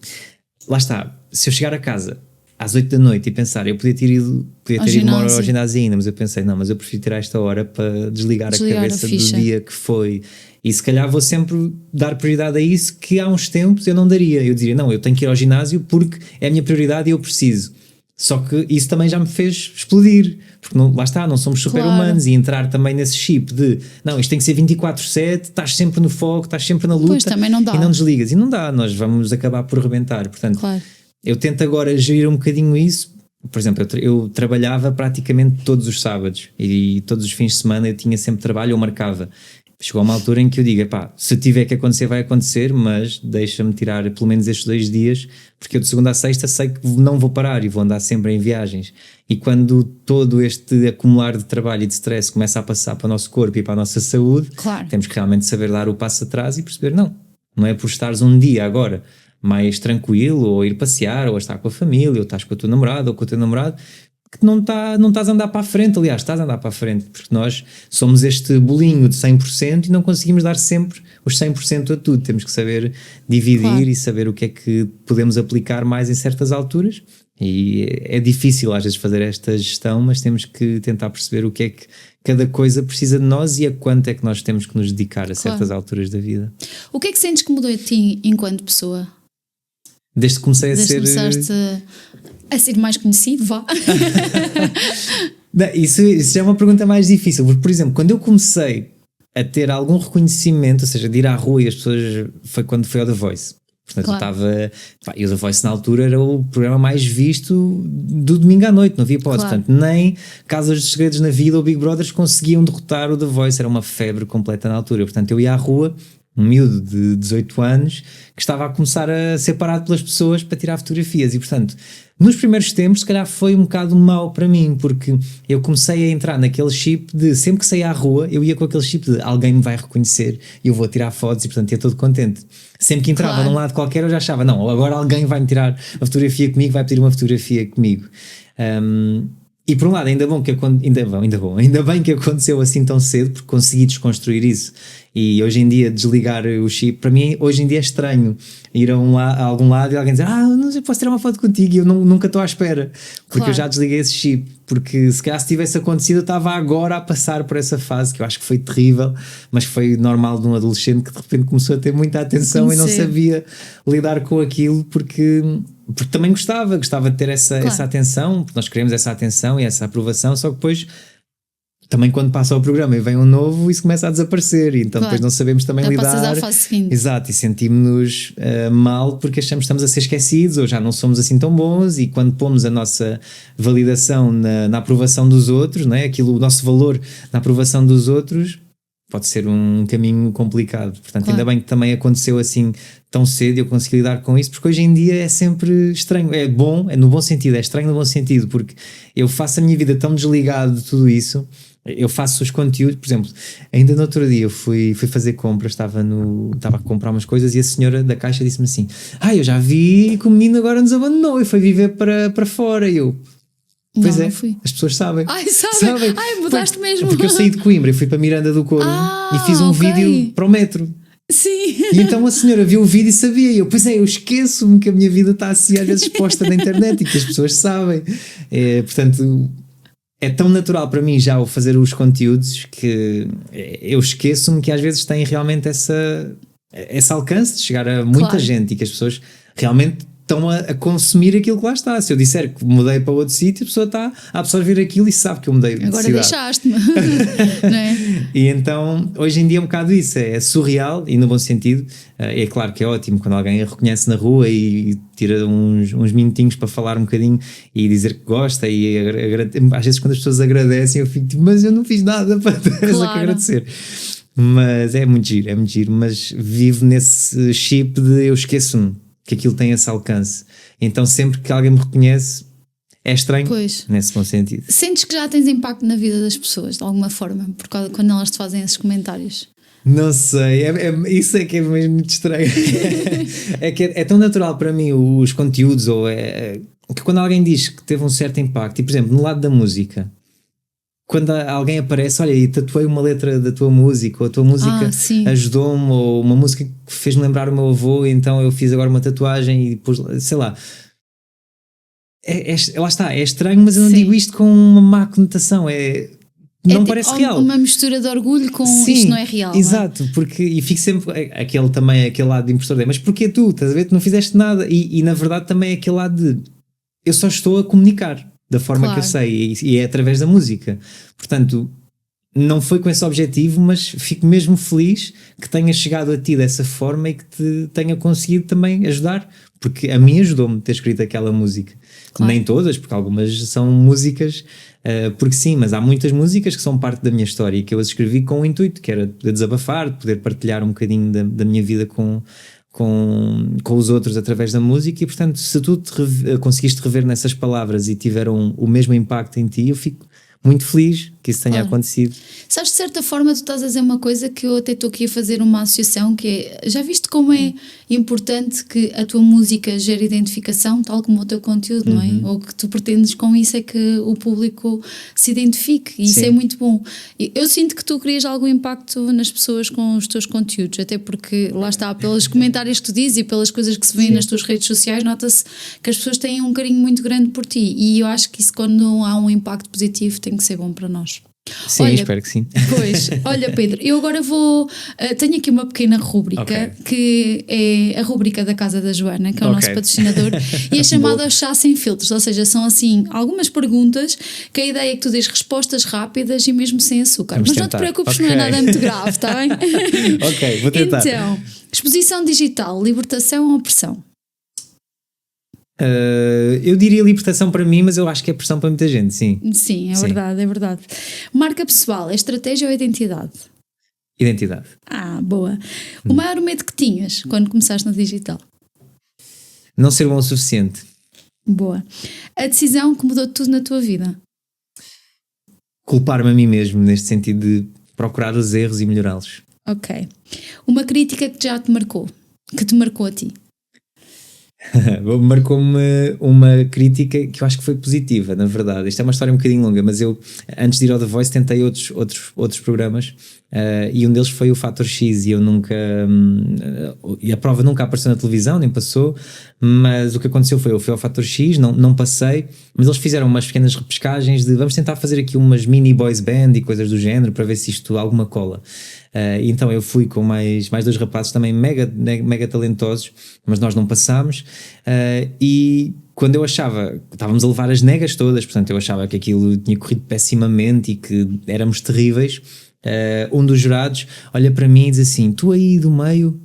lá está, se eu chegar a casa às 8 da noite e pensar, eu podia ter ido uma hora ao ginásio. ginásio ainda, mas eu pensei, não, mas eu prefiro tirar esta hora para desligar a Desligar a cabeça do ficha. dia que foi, e se calhar vou sempre dar prioridade a isso que há uns tempos eu não daria, eu diria, não, eu tenho que ir ao ginásio porque é a minha prioridade e eu preciso. Só que isso também já me fez explodir, porque não, lá está, não somos super-humanos, e entrar também nesse chip de, não, isto tem que ser 24/7, estás sempre no foco, estás sempre na luta, Pois, também não dá. e não desligas, e não dá, nós vamos acabar por rebentar, portanto, Claro. eu tento agora gerir um bocadinho isso. Por exemplo, eu trabalhava praticamente todos os sábados e todos os fins de semana eu tinha sempre trabalho, eu marcava. Chegou uma altura em que eu digo, pá, se tiver que acontecer vai acontecer, mas deixa-me tirar pelo menos estes 2 dias, porque eu de segunda a sexta sei que não vou parar e vou andar sempre em viagens. E quando todo este acumular de trabalho e de stress começa a passar para o nosso corpo e para a nossa saúde, Claro. temos que realmente saber dar o passo atrás e perceber, não é por estares um dia agora mais tranquilo, ou ir passear, ou estar com a família, ou estás com a tua namorada, ou com o teu namorado, que não estás a andar para a frente. Aliás, estás a andar para a frente, porque nós somos este bolinho de 100% e não conseguimos dar sempre os 100% a tudo. Temos que saber dividir, Claro. e saber o que é que podemos aplicar mais em certas alturas, e é difícil às vezes fazer esta gestão, mas temos que tentar perceber o que é que cada coisa precisa de nós e a quanto é que nós temos que nos dedicar a certas alturas da vida. O que é que sentes que mudou em ti enquanto pessoa? Desde que comecei a Desde que ser... começaste a ser mais conhecido, vá. Não, isso já é uma pergunta mais difícil, porque, por exemplo, quando eu comecei a ter algum reconhecimento, ou seja, de ir à rua e as pessoas, foi quando foi ao The Voice. Portanto, Claro. e o The Voice na altura era o programa mais visto do domingo à noite, não havia hipótese. Claro. Portanto, nem Casas dos Segredos na Vida ou Big Brothers conseguiam derrotar o The Voice, era uma febre completa na altura. Portanto, eu ia à rua, um miúdo de 18 anos, que estava a começar a ser parado pelas pessoas para tirar fotografias, e portanto, nos primeiros tempos se calhar foi um bocado mau para mim, porque eu comecei a entrar naquele chip de, sempre que saía à rua, eu ia com aquele chip de alguém me vai reconhecer e eu vou tirar fotos, e portanto ia todo contente. Sempre que entrava Claro. num lado qualquer eu já achava, não, agora alguém vai me tirar a fotografia comigo, vai pedir uma fotografia comigo. E por um lado, ainda bem que aconteceu assim tão cedo, porque consegui desconstruir isso. E hoje em dia desligar o chip, para mim hoje em dia é estranho ir a algum lado e alguém dizer, não sei, posso tirar uma foto contigo, e eu nunca estou à espera, porque Claro. eu já desliguei esse chip, porque se calhar se tivesse acontecido eu estava agora a passar por essa fase, que eu acho que foi terrível, mas foi normal de um adolescente que de repente começou a ter muita atenção e não sabia lidar com aquilo, porque também gostava de ter essa atenção, porque nós queremos essa atenção e essa aprovação, só que depois também quando passa o programa e vem um novo, isso começa a desaparecer, e então depois não sabemos também lidar. Passas à fase seguinte. Exato, e sentimos-nos mal porque achamos que estamos a ser esquecidos ou já não somos assim tão bons, e quando pomos a nossa validação na aprovação dos outros, não é? O nosso valor na aprovação dos outros, pode ser um caminho complicado. Portanto, ainda bem que também aconteceu assim tão cedo e eu consegui lidar com isso, porque hoje em dia é sempre estranho. É bom, é no bom sentido, é estranho no bom sentido, porque eu faço a minha vida tão desligado de tudo isso. Eu faço os conteúdos, por exemplo, ainda no outro dia eu fui fazer compras, estava a comprar umas coisas e a senhora da caixa disse-me assim, eu já vi que o menino agora nos abandonou e foi viver para fora, e eu... Pois não, é, não fui. as pessoas sabem. Sabem. Mudaste mesmo. Porque eu saí de Coimbra e fui para Miranda do Corvo e fiz um vídeo para o metro. Sim. E então a senhora viu o vídeo e sabia. E eu, eu esqueço-me que a minha vida está assim às vezes exposta na internet e que as pessoas sabem. Portanto, é tão natural para mim já o fazer os conteúdos que eu esqueço-me que às esse alcance de chegar a muita gente e que as pessoas realmente estão a consumir aquilo que lá está. Se eu disser que mudei para outro sítio, a pessoa está a absorver aquilo e sabe que eu mudei de Agora cidade. deixaste-me. Não é? E então, hoje em dia é um bocado isso, é surreal e no bom sentido. É claro que é ótimo quando alguém a reconhece na rua e tira uns minutinhos para falar um bocadinho e dizer que gosta, e às vezes quando as pessoas agradecem eu fico tipo, mas eu não fiz nada para ter que agradecer. Mas é muito giro, mas vivo nesse chip de eu esqueço-me que aquilo tem esse alcance. Então sempre que alguém me reconhece é estranho, pois. Nesse bom sentido. Sentes que já tens impacto na vida das pessoas, de alguma forma, por causa quando elas te fazem esses comentários? Não sei, isso é que é mesmo muito estranho. é tão natural para mim os conteúdos, ou que quando alguém diz que teve um certo impacto, e por exemplo, no lado da música, quando alguém aparece, olha, e tatuei uma letra da tua música, ou a tua música ajudou-me, ou uma música que fez-me lembrar o meu avô, então eu fiz agora uma tatuagem e depois, sei lá. Lá está, é estranho, mas eu não digo isto com uma má conotação, não parece real. Uma mistura de orgulho com isto não é real. Exato, porque, e fico sempre aquele lado de impostor, mas porquê tu? Estás a ver? Tu não fizeste nada, e na verdade também é aquele lado de eu só estou a comunicar da forma que eu sei, e é através da música. Portanto, não foi com esse objetivo, mas fico mesmo feliz que tenha chegado a ti dessa forma e que te tenha conseguido também ajudar, porque a mim ajudou-me ter escrito aquela música. Nem todas, porque algumas são músicas, porque sim, mas há muitas músicas que são parte da minha história e que eu as escrevi com o intuito, que era de desabafar, de poder partilhar um bocadinho da minha vida com os outros através da música, e portanto se tu conseguiste rever nessas palavras e tiveram o mesmo impacto em ti, eu fico muito feliz que isso tenha acontecido. Sabes, de certa forma tu estás a dizer uma coisa que eu até estou aqui a fazer uma associação, que é, já viste como é importante que a tua música gere identificação, tal como o teu conteúdo, não é? Ou que tu pretendes com isso é que o público se identifique, e isso é muito bom. Eu sinto que tu crias algum impacto nas pessoas com os teus conteúdos, até porque lá está, pelos comentários que tu dizes e pelas coisas que se vêem nas tuas redes sociais, nota-se que as pessoas têm um carinho muito grande por ti, e eu acho que isso, quando há um impacto positivo, tem que ser bom para nós. Sim, olha, espero que sim. Pois, olha Pedro, eu agora tenho aqui uma pequena rúbrica, que é a rúbrica da Casa da Joana, que é o nosso patrocinador, e é chamada Chá Sem Filtros, ou seja, são assim algumas perguntas que a ideia é que tu dês respostas rápidas e mesmo sem açúcar. Mas não te preocupes, não é nada muito grave, está bem? Ok, vou tentar. Então, exposição digital, libertação ou opressão? Eu diria libertação para mim, mas eu acho que é pressão para muita gente, sim. Sim, é verdade, é verdade. Marca pessoal, é estratégia ou identidade? Identidade. Boa. O maior medo que tinhas quando começaste no digital? Não ser bom o suficiente. Boa. A decisão que mudou tudo na tua vida? Culpar-me a mim mesmo, neste sentido de procurar os erros e melhorá-los. Ok. Uma crítica que já te marcou, que te marcou a ti? Marcou-me uma crítica que eu acho que foi positiva, na verdade. Isto é uma história um bocadinho longa, mas eu, antes de ir ao The Voice, tentei outros programas, e um deles foi o Fator X, e eu nunca... e a prova nunca apareceu na televisão, nem passou, mas o que aconteceu foi, eu fui ao Fator X, não passei, mas eles fizeram umas pequenas repescagens de vamos tentar fazer aqui umas mini boys band e coisas do género, para ver se isto alguma cola. E então eu fui com mais dois rapazes também mega talentosos, mas nós não passámos, e quando eu achava, estávamos a levar as negas todas, portanto eu achava que aquilo tinha corrido pessimamente e que éramos terríveis, um dos jurados olha para mim e diz assim, tu aí do meio,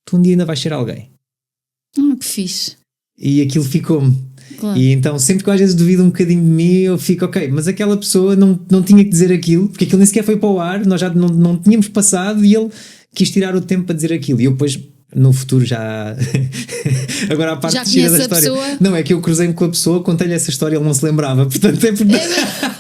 tu um dia ainda vais ser alguém. Que fixe. E aquilo ficou-me. Claro. E então sempre que eu às vezes duvido um bocadinho de mim, eu fico, ok, mas aquela pessoa não tinha que dizer aquilo, porque aquilo nem sequer foi para o ar, nós já não tínhamos passado, e ele quis tirar o tempo para dizer aquilo, e eu depois no futuro já agora a parte de da história pessoa? Não, é que eu cruzei-me com a pessoa, contei-lhe essa história, ele não se lembrava, portanto é porque...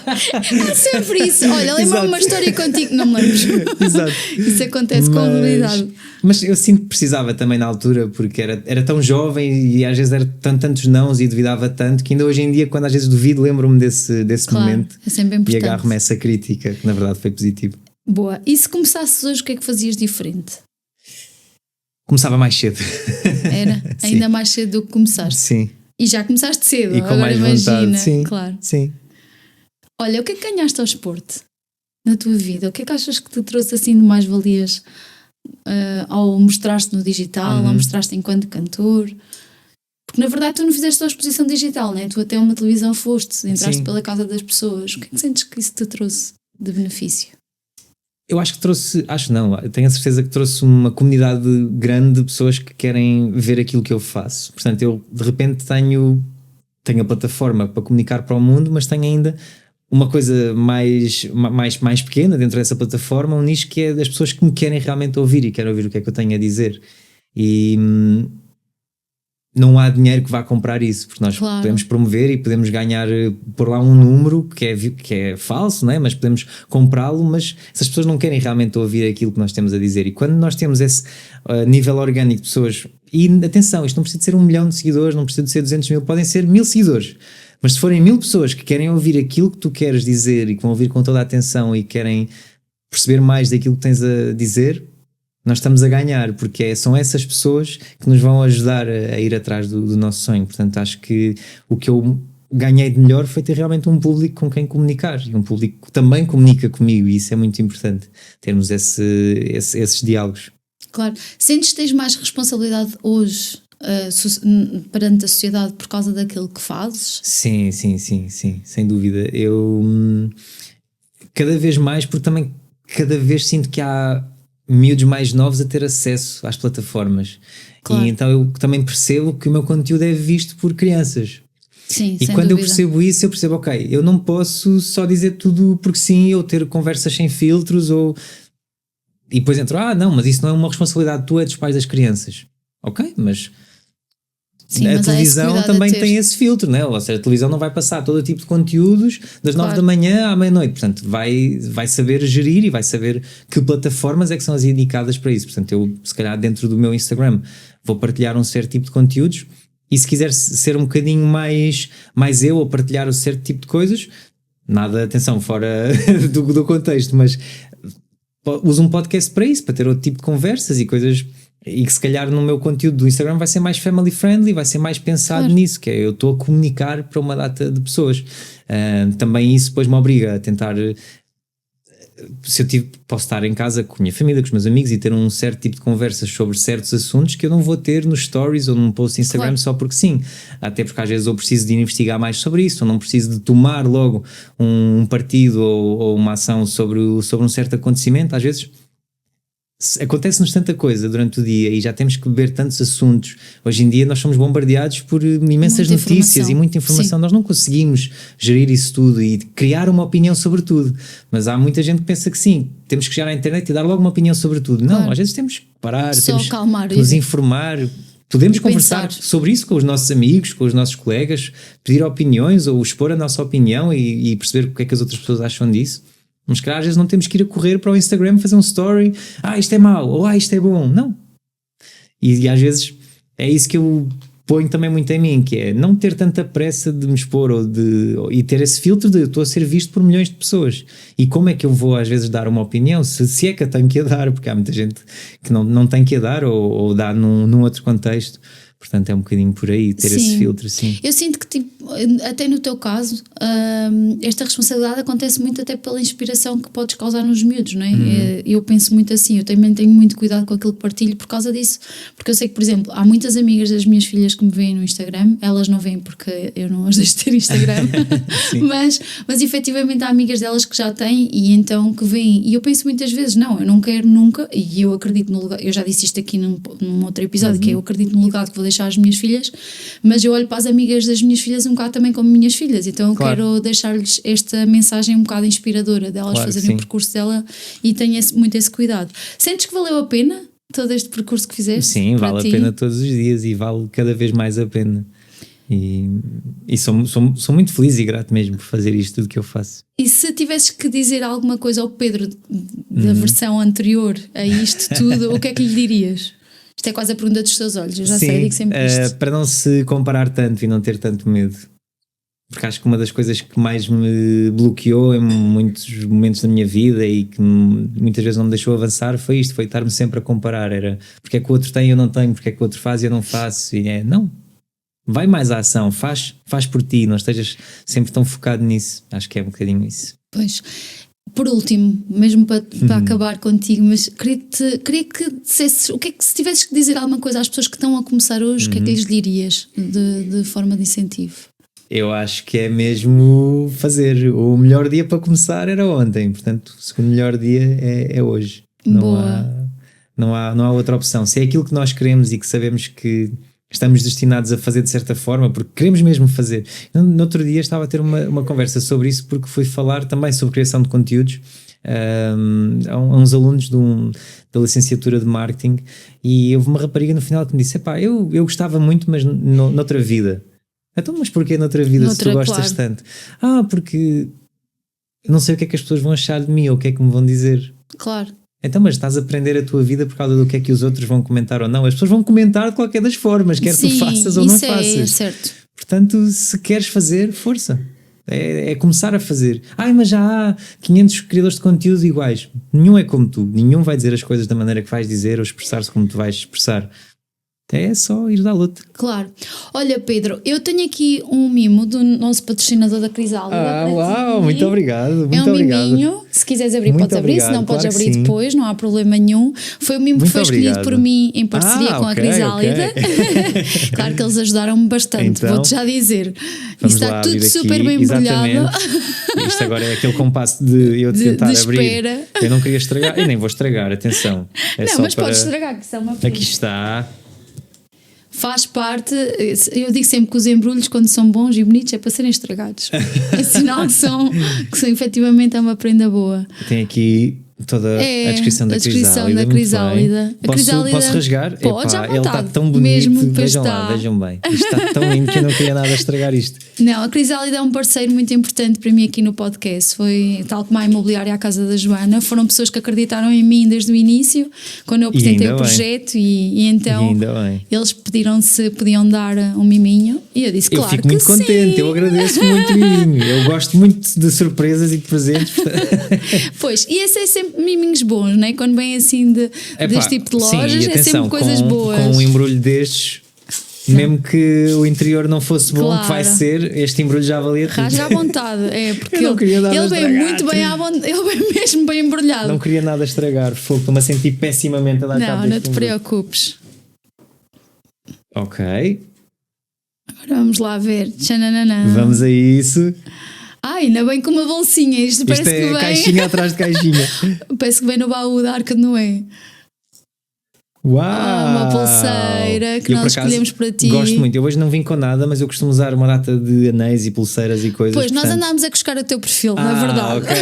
É sempre isso, olha, lembro-me uma história contigo, não me lembro. Exato. Isso acontece com habilidade. Mas eu sinto que precisava também na altura, porque era tão jovem e às vezes era tantos nãos e duvidava tanto, que ainda hoje em dia, quando às vezes duvido, lembro-me desse claro, momento, é sempre importante. E agarro-me essa crítica, que na verdade foi positivo. Boa, e se começasses hoje, o que é que fazias diferente? Começava mais cedo. Era? Ainda mais cedo do que começaste? Sim. E já começaste cedo, e com agora mais imagina. Vontade. Sim, claro. Sim. Olha, o que é que ganhaste ao esporte na tua vida? O que é que achas que te trouxe assim de mais-valias ao mostrar-te no digital, ao mostrar-te enquanto cantor? Porque na verdade tu não fizeste só exposição digital, né? Tu até uma televisão foste, entraste Sim. pela casa das pessoas. O que é que sentes que isso te trouxe de benefício? Eu acho que trouxe, acho não, tenho a certeza que trouxe uma comunidade grande de pessoas que querem ver aquilo que eu faço. Portanto, eu de repente tenho a plataforma para comunicar para o mundo, mas tenho ainda uma coisa mais pequena dentro dessa plataforma, um nicho que é das pessoas que me querem realmente ouvir e querem ouvir o que é que eu tenho a dizer. E não há dinheiro que vá comprar isso, porque nós podemos promover e podemos ganhar por lá um número que é falso, não é? Mas podemos comprá-lo, mas essas pessoas não querem realmente ouvir aquilo que nós temos a dizer. E quando nós temos esse nível orgânico de pessoas, e atenção, isto não precisa de ser 1 milhão de seguidores, não precisa de ser 200 mil, podem ser 1000 seguidores, mas se forem 1000 pessoas que querem ouvir aquilo que tu queres dizer e que vão ouvir com toda a atenção e querem perceber mais daquilo que tens a dizer, nós estamos a ganhar, porque são essas pessoas que nos vão ajudar a ir atrás do nosso sonho. Portanto, acho que o que eu ganhei de melhor foi ter realmente um público com quem comunicar, e um público que também comunica comigo, e isso é muito importante, termos esses diálogos. Claro. Sentes que tens mais responsabilidade hoje perante a sociedade por causa daquilo que fazes? Sim, sem dúvida. Eu cada vez mais, porque também cada vez sinto que há miúdos mais novos a ter acesso às plataformas. Claro. E então eu também percebo que o meu conteúdo é visto por crianças. Sim, e quando eu percebo isso, eu percebo, ok, eu não posso só dizer tudo porque sim, ou ter conversas sem filtros, e depois entro, não, mas isso não é uma responsabilidade tua, é dos pais das crianças. Ok, mas sim, a televisão também tem esse filtro, né? Ou seja, a televisão não vai passar todo tipo de conteúdos das 9 da manhã à meia-noite, portanto vai saber gerir e vai saber que plataformas é que são as indicadas para isso. Portanto, eu se calhar dentro do meu Instagram vou partilhar um certo tipo de conteúdos, e se quiser ser um bocadinho mais eu a partilhar um certo tipo de coisas, nada, atenção, fora do contexto, mas uso um podcast para isso, para ter outro tipo de conversas e coisas. E que se calhar no meu conteúdo do Instagram vai ser mais family friendly, vai ser mais pensado nisso, que é eu estou a comunicar para uma data de pessoas. Também isso depois me obriga a tentar, se eu posso estar em casa com a minha família, com os meus amigos e ter um certo tipo de conversas sobre certos assuntos que eu não vou ter nos stories ou num post Instagram só porque sim, até porque às vezes eu preciso de investigar mais sobre isso, ou não preciso de tomar logo um partido ou uma ação sobre um certo acontecimento. Às vezes acontece-nos tanta coisa durante o dia e já temos que beber tantos assuntos. Hoje em dia nós somos bombardeados por imensas notícias e muita informação. Sim. Nós não conseguimos gerir isso tudo e criar uma opinião sobre tudo, mas há muita gente que pensa que sim, temos que chegar à internet e dar logo uma opinião sobre tudo. Não, às vezes temos que parar, temos que nos informar. Podemos conversar sobre isso com os nossos amigos, com os nossos colegas, pedir opiniões ou expor a nossa opinião e perceber o que é que as outras pessoas acham disso. Mas claro, às vezes não temos que ir a correr para o Instagram fazer um story, isto é mau, ou isto é bom, não. E às vezes é isso que eu ponho também muito em mim, que é não ter tanta pressa de me expor e ter esse filtro de eu estou a ser visto por milhões de pessoas. E como é que eu vou às vezes dar uma opinião, se é que eu tenho que a dar, porque há muita gente que não tem que a dar ou dá num outro contexto. Portanto, é um bocadinho por aí, ter esse filtro, sim. Eu sinto que, até no teu caso, esta responsabilidade acontece muito até pela inspiração que podes causar nos miúdos, não é? Eu penso muito assim, eu também tenho muito cuidado com aquilo que partilho por causa disso, porque eu sei que, por exemplo, há muitas amigas das minhas filhas que me veem no Instagram, elas não veem porque eu não as deixo ter Instagram, mas efetivamente há amigas delas que já têm e então que veem, e eu penso muitas vezes, não, eu não quero nunca, e eu acredito no legado, eu já disse isto aqui num outro episódio, que eu acredito no legado que vou deixar às minhas filhas, mas eu olho para as amigas das minhas filhas um bocado também como minhas filhas, então eu quero deixar-lhes esta mensagem um bocado inspiradora delas fazerem o percurso dela e tenho muito esse cuidado. Sentes que valeu a pena todo este percurso que fizeste? Sim, vale a pena todos os dias e vale cada vez mais a pena. E sou muito feliz e grato mesmo por fazer isto tudo que eu faço. E se tivesses que dizer alguma coisa ao Pedro da versão anterior a isto tudo, o que é que lhe dirias? Isto é quase a pergunta dos teus olhos, eu já sei, digo sempre isto. Para não se comparar tanto e não ter tanto medo, porque acho que uma das coisas que mais me bloqueou em muitos momentos da minha vida e que muitas vezes não me deixou avançar foi isto, foi estar-me sempre a comparar, era porque é que o outro tem e eu não tenho, porque é que o outro faz e eu não faço, e não, vai mais à ação, faz por ti, não estejas sempre tão focado nisso, acho que é um bocadinho isso. Pois. Por último, mesmo para acabar contigo, mas queria que dissesses o que é que, se tivesses que dizer alguma coisa às pessoas que estão a começar hoje, o que é que lhes dirias de forma de incentivo? Eu acho que é mesmo fazer. O melhor dia para começar era ontem, portanto, o segundo melhor dia é hoje. Não há outra opção. Se é aquilo que nós queremos e que sabemos que estamos destinados a fazer de certa forma, porque queremos mesmo fazer. No outro dia estava a ter uma conversa sobre isso, porque fui falar também sobre criação de conteúdos a uns alunos da licenciatura de marketing, e houve uma rapariga no final que me disse: epá, eu gostava muito, mas noutra vida. Então, mas porquê noutra vida, se tu gostas tanto? Porque não sei o que é que as pessoas vão achar de mim ou o que é que me vão dizer. Claro. Então, mas estás a aprender a tua vida por causa do que é que os outros vão comentar ou não? As pessoas vão comentar de qualquer das formas, quer tu faças ou não faças. É certo. Portanto, se queres fazer, força. É começar a fazer. Mas já há 500 criadores de conteúdo iguais. Nenhum é como tu. Nenhum vai dizer as coisas da maneira que vais dizer ou expressar-se como tu vais expressar. É só ir à luta. Claro. Olha, Pedro, eu tenho aqui um mimo do nosso patrocinador da Crisálida. Uau, muito obrigado. É um miminho. Se quiseres abrir, podes abrir. Se não, podes abrir depois, não há problema nenhum. Foi um mimo que foi escolhido por mim em parceria com a Crisálida. Claro que eles ajudaram-me bastante, então, vou-te já dizer. Isto está tudo super bem embrulhado. Isto agora é aquele compasso de eu tentar de abrir. Espera. Eu não queria estragar, e nem vou estragar, atenção. Não, mas podes estragar, que isso é uma pena. Aqui está. Faz parte, eu digo sempre que os embrulhos, quando são bons e bonitos, é para serem estragados. É sinal que efetivamente é uma prenda boa. Tem aqui toda a descrição da Crisálida. Posso rasgar? Pode, já ele está tão bonito. Mesmo vejam bem. Isto está tão lindo que eu não queria nada estragar isto. Não, a Crisálida é um parceiro muito importante para mim aqui no podcast. Foi, tal como a Imobiliária à Casa da Joana, foram pessoas que acreditaram em mim desde o início, quando eu apresentei o projeto, e então eles pediram se podiam dar um miminho e eu disse, claro que sim. Eu fico muito contente, eu agradeço muito o miminho. Eu gosto muito de surpresas e de presentes. Pois, e esse é sempre miminhos bons, não é? Quando vem assim deste tipo de lojas, sim, atenção, é sempre coisas boas. Com um embrulho destes, mesmo que o interior não fosse bom, claro, que vai ser, este embrulho já valia tudo. Rasga à vontade, porque ele vem muito bem ele vem mesmo bem embrulhado. Não queria nada estragar, estou-me a sentir pessimamente a dar cabo deste. Não te preocupes. Ok. Agora vamos lá ver. Tchananana. Vamos a isso. Ainda bem com uma bolsinha. Isto parece que vem... caixinha atrás de caixinha. Parece que vem no baú da Arca de Noé. Uau! Uma pulseira que nós escolhemos para ti. Gosto muito. Eu hoje não vim com nada, mas eu costumo usar uma data de anéis e pulseiras e coisas. Pois, nós andámos a cuscar o teu perfil, na verdade. Okay.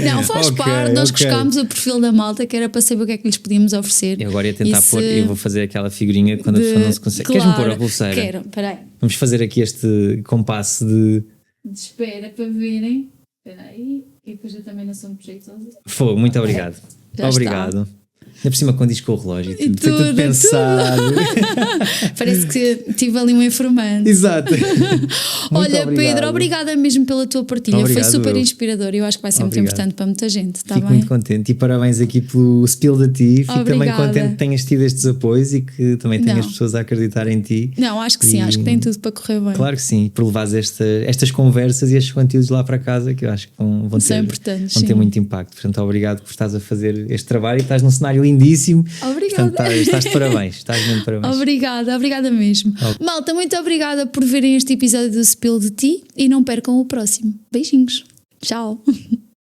Não, faz parte. Nós cuscámos o perfil da malta, que era para saber o que é que lhes podíamos oferecer. Eu agora ia tentar pôr, eu vou fazer aquela figurinha quando a pessoa não se consegue. Claro, queres-me pôr a pulseira? Quero, peraí. Vamos fazer aqui este compasso de espera para verem. Espera aí. E depois eu também não sou muito jeitosa. Fogo, muito obrigado. Obrigado. Ainda por cima com disco o relógio, foi tudo pensado. Parece que tive ali um informante. Exato. Olha, obrigado. Pedro, obrigada mesmo pela tua partilha. Obrigado, foi super inspirador. Eu acho que vai ser muito importante para muita gente. Tá Fico bem? muito contente e parabéns aqui pelo Spill da Ti. Fico também contente que tenhas tido estes apoios e que também tenhas pessoas a acreditar em ti. Não, acho que sim, acho que tem tudo para correr bem. Claro que sim, por levares estas conversas e estes conteúdos lá para casa, que eu acho que vão ter muito impacto. Portanto, obrigado por estás a fazer este trabalho e estás num cenário lindíssimo. Obrigada. Portanto, estás de parabéns, estás mesmo de parabéns. Obrigada mesmo. Malta, muito obrigada por verem este episódio do Spill de Ti e não percam o próximo. Beijinhos. Tchau.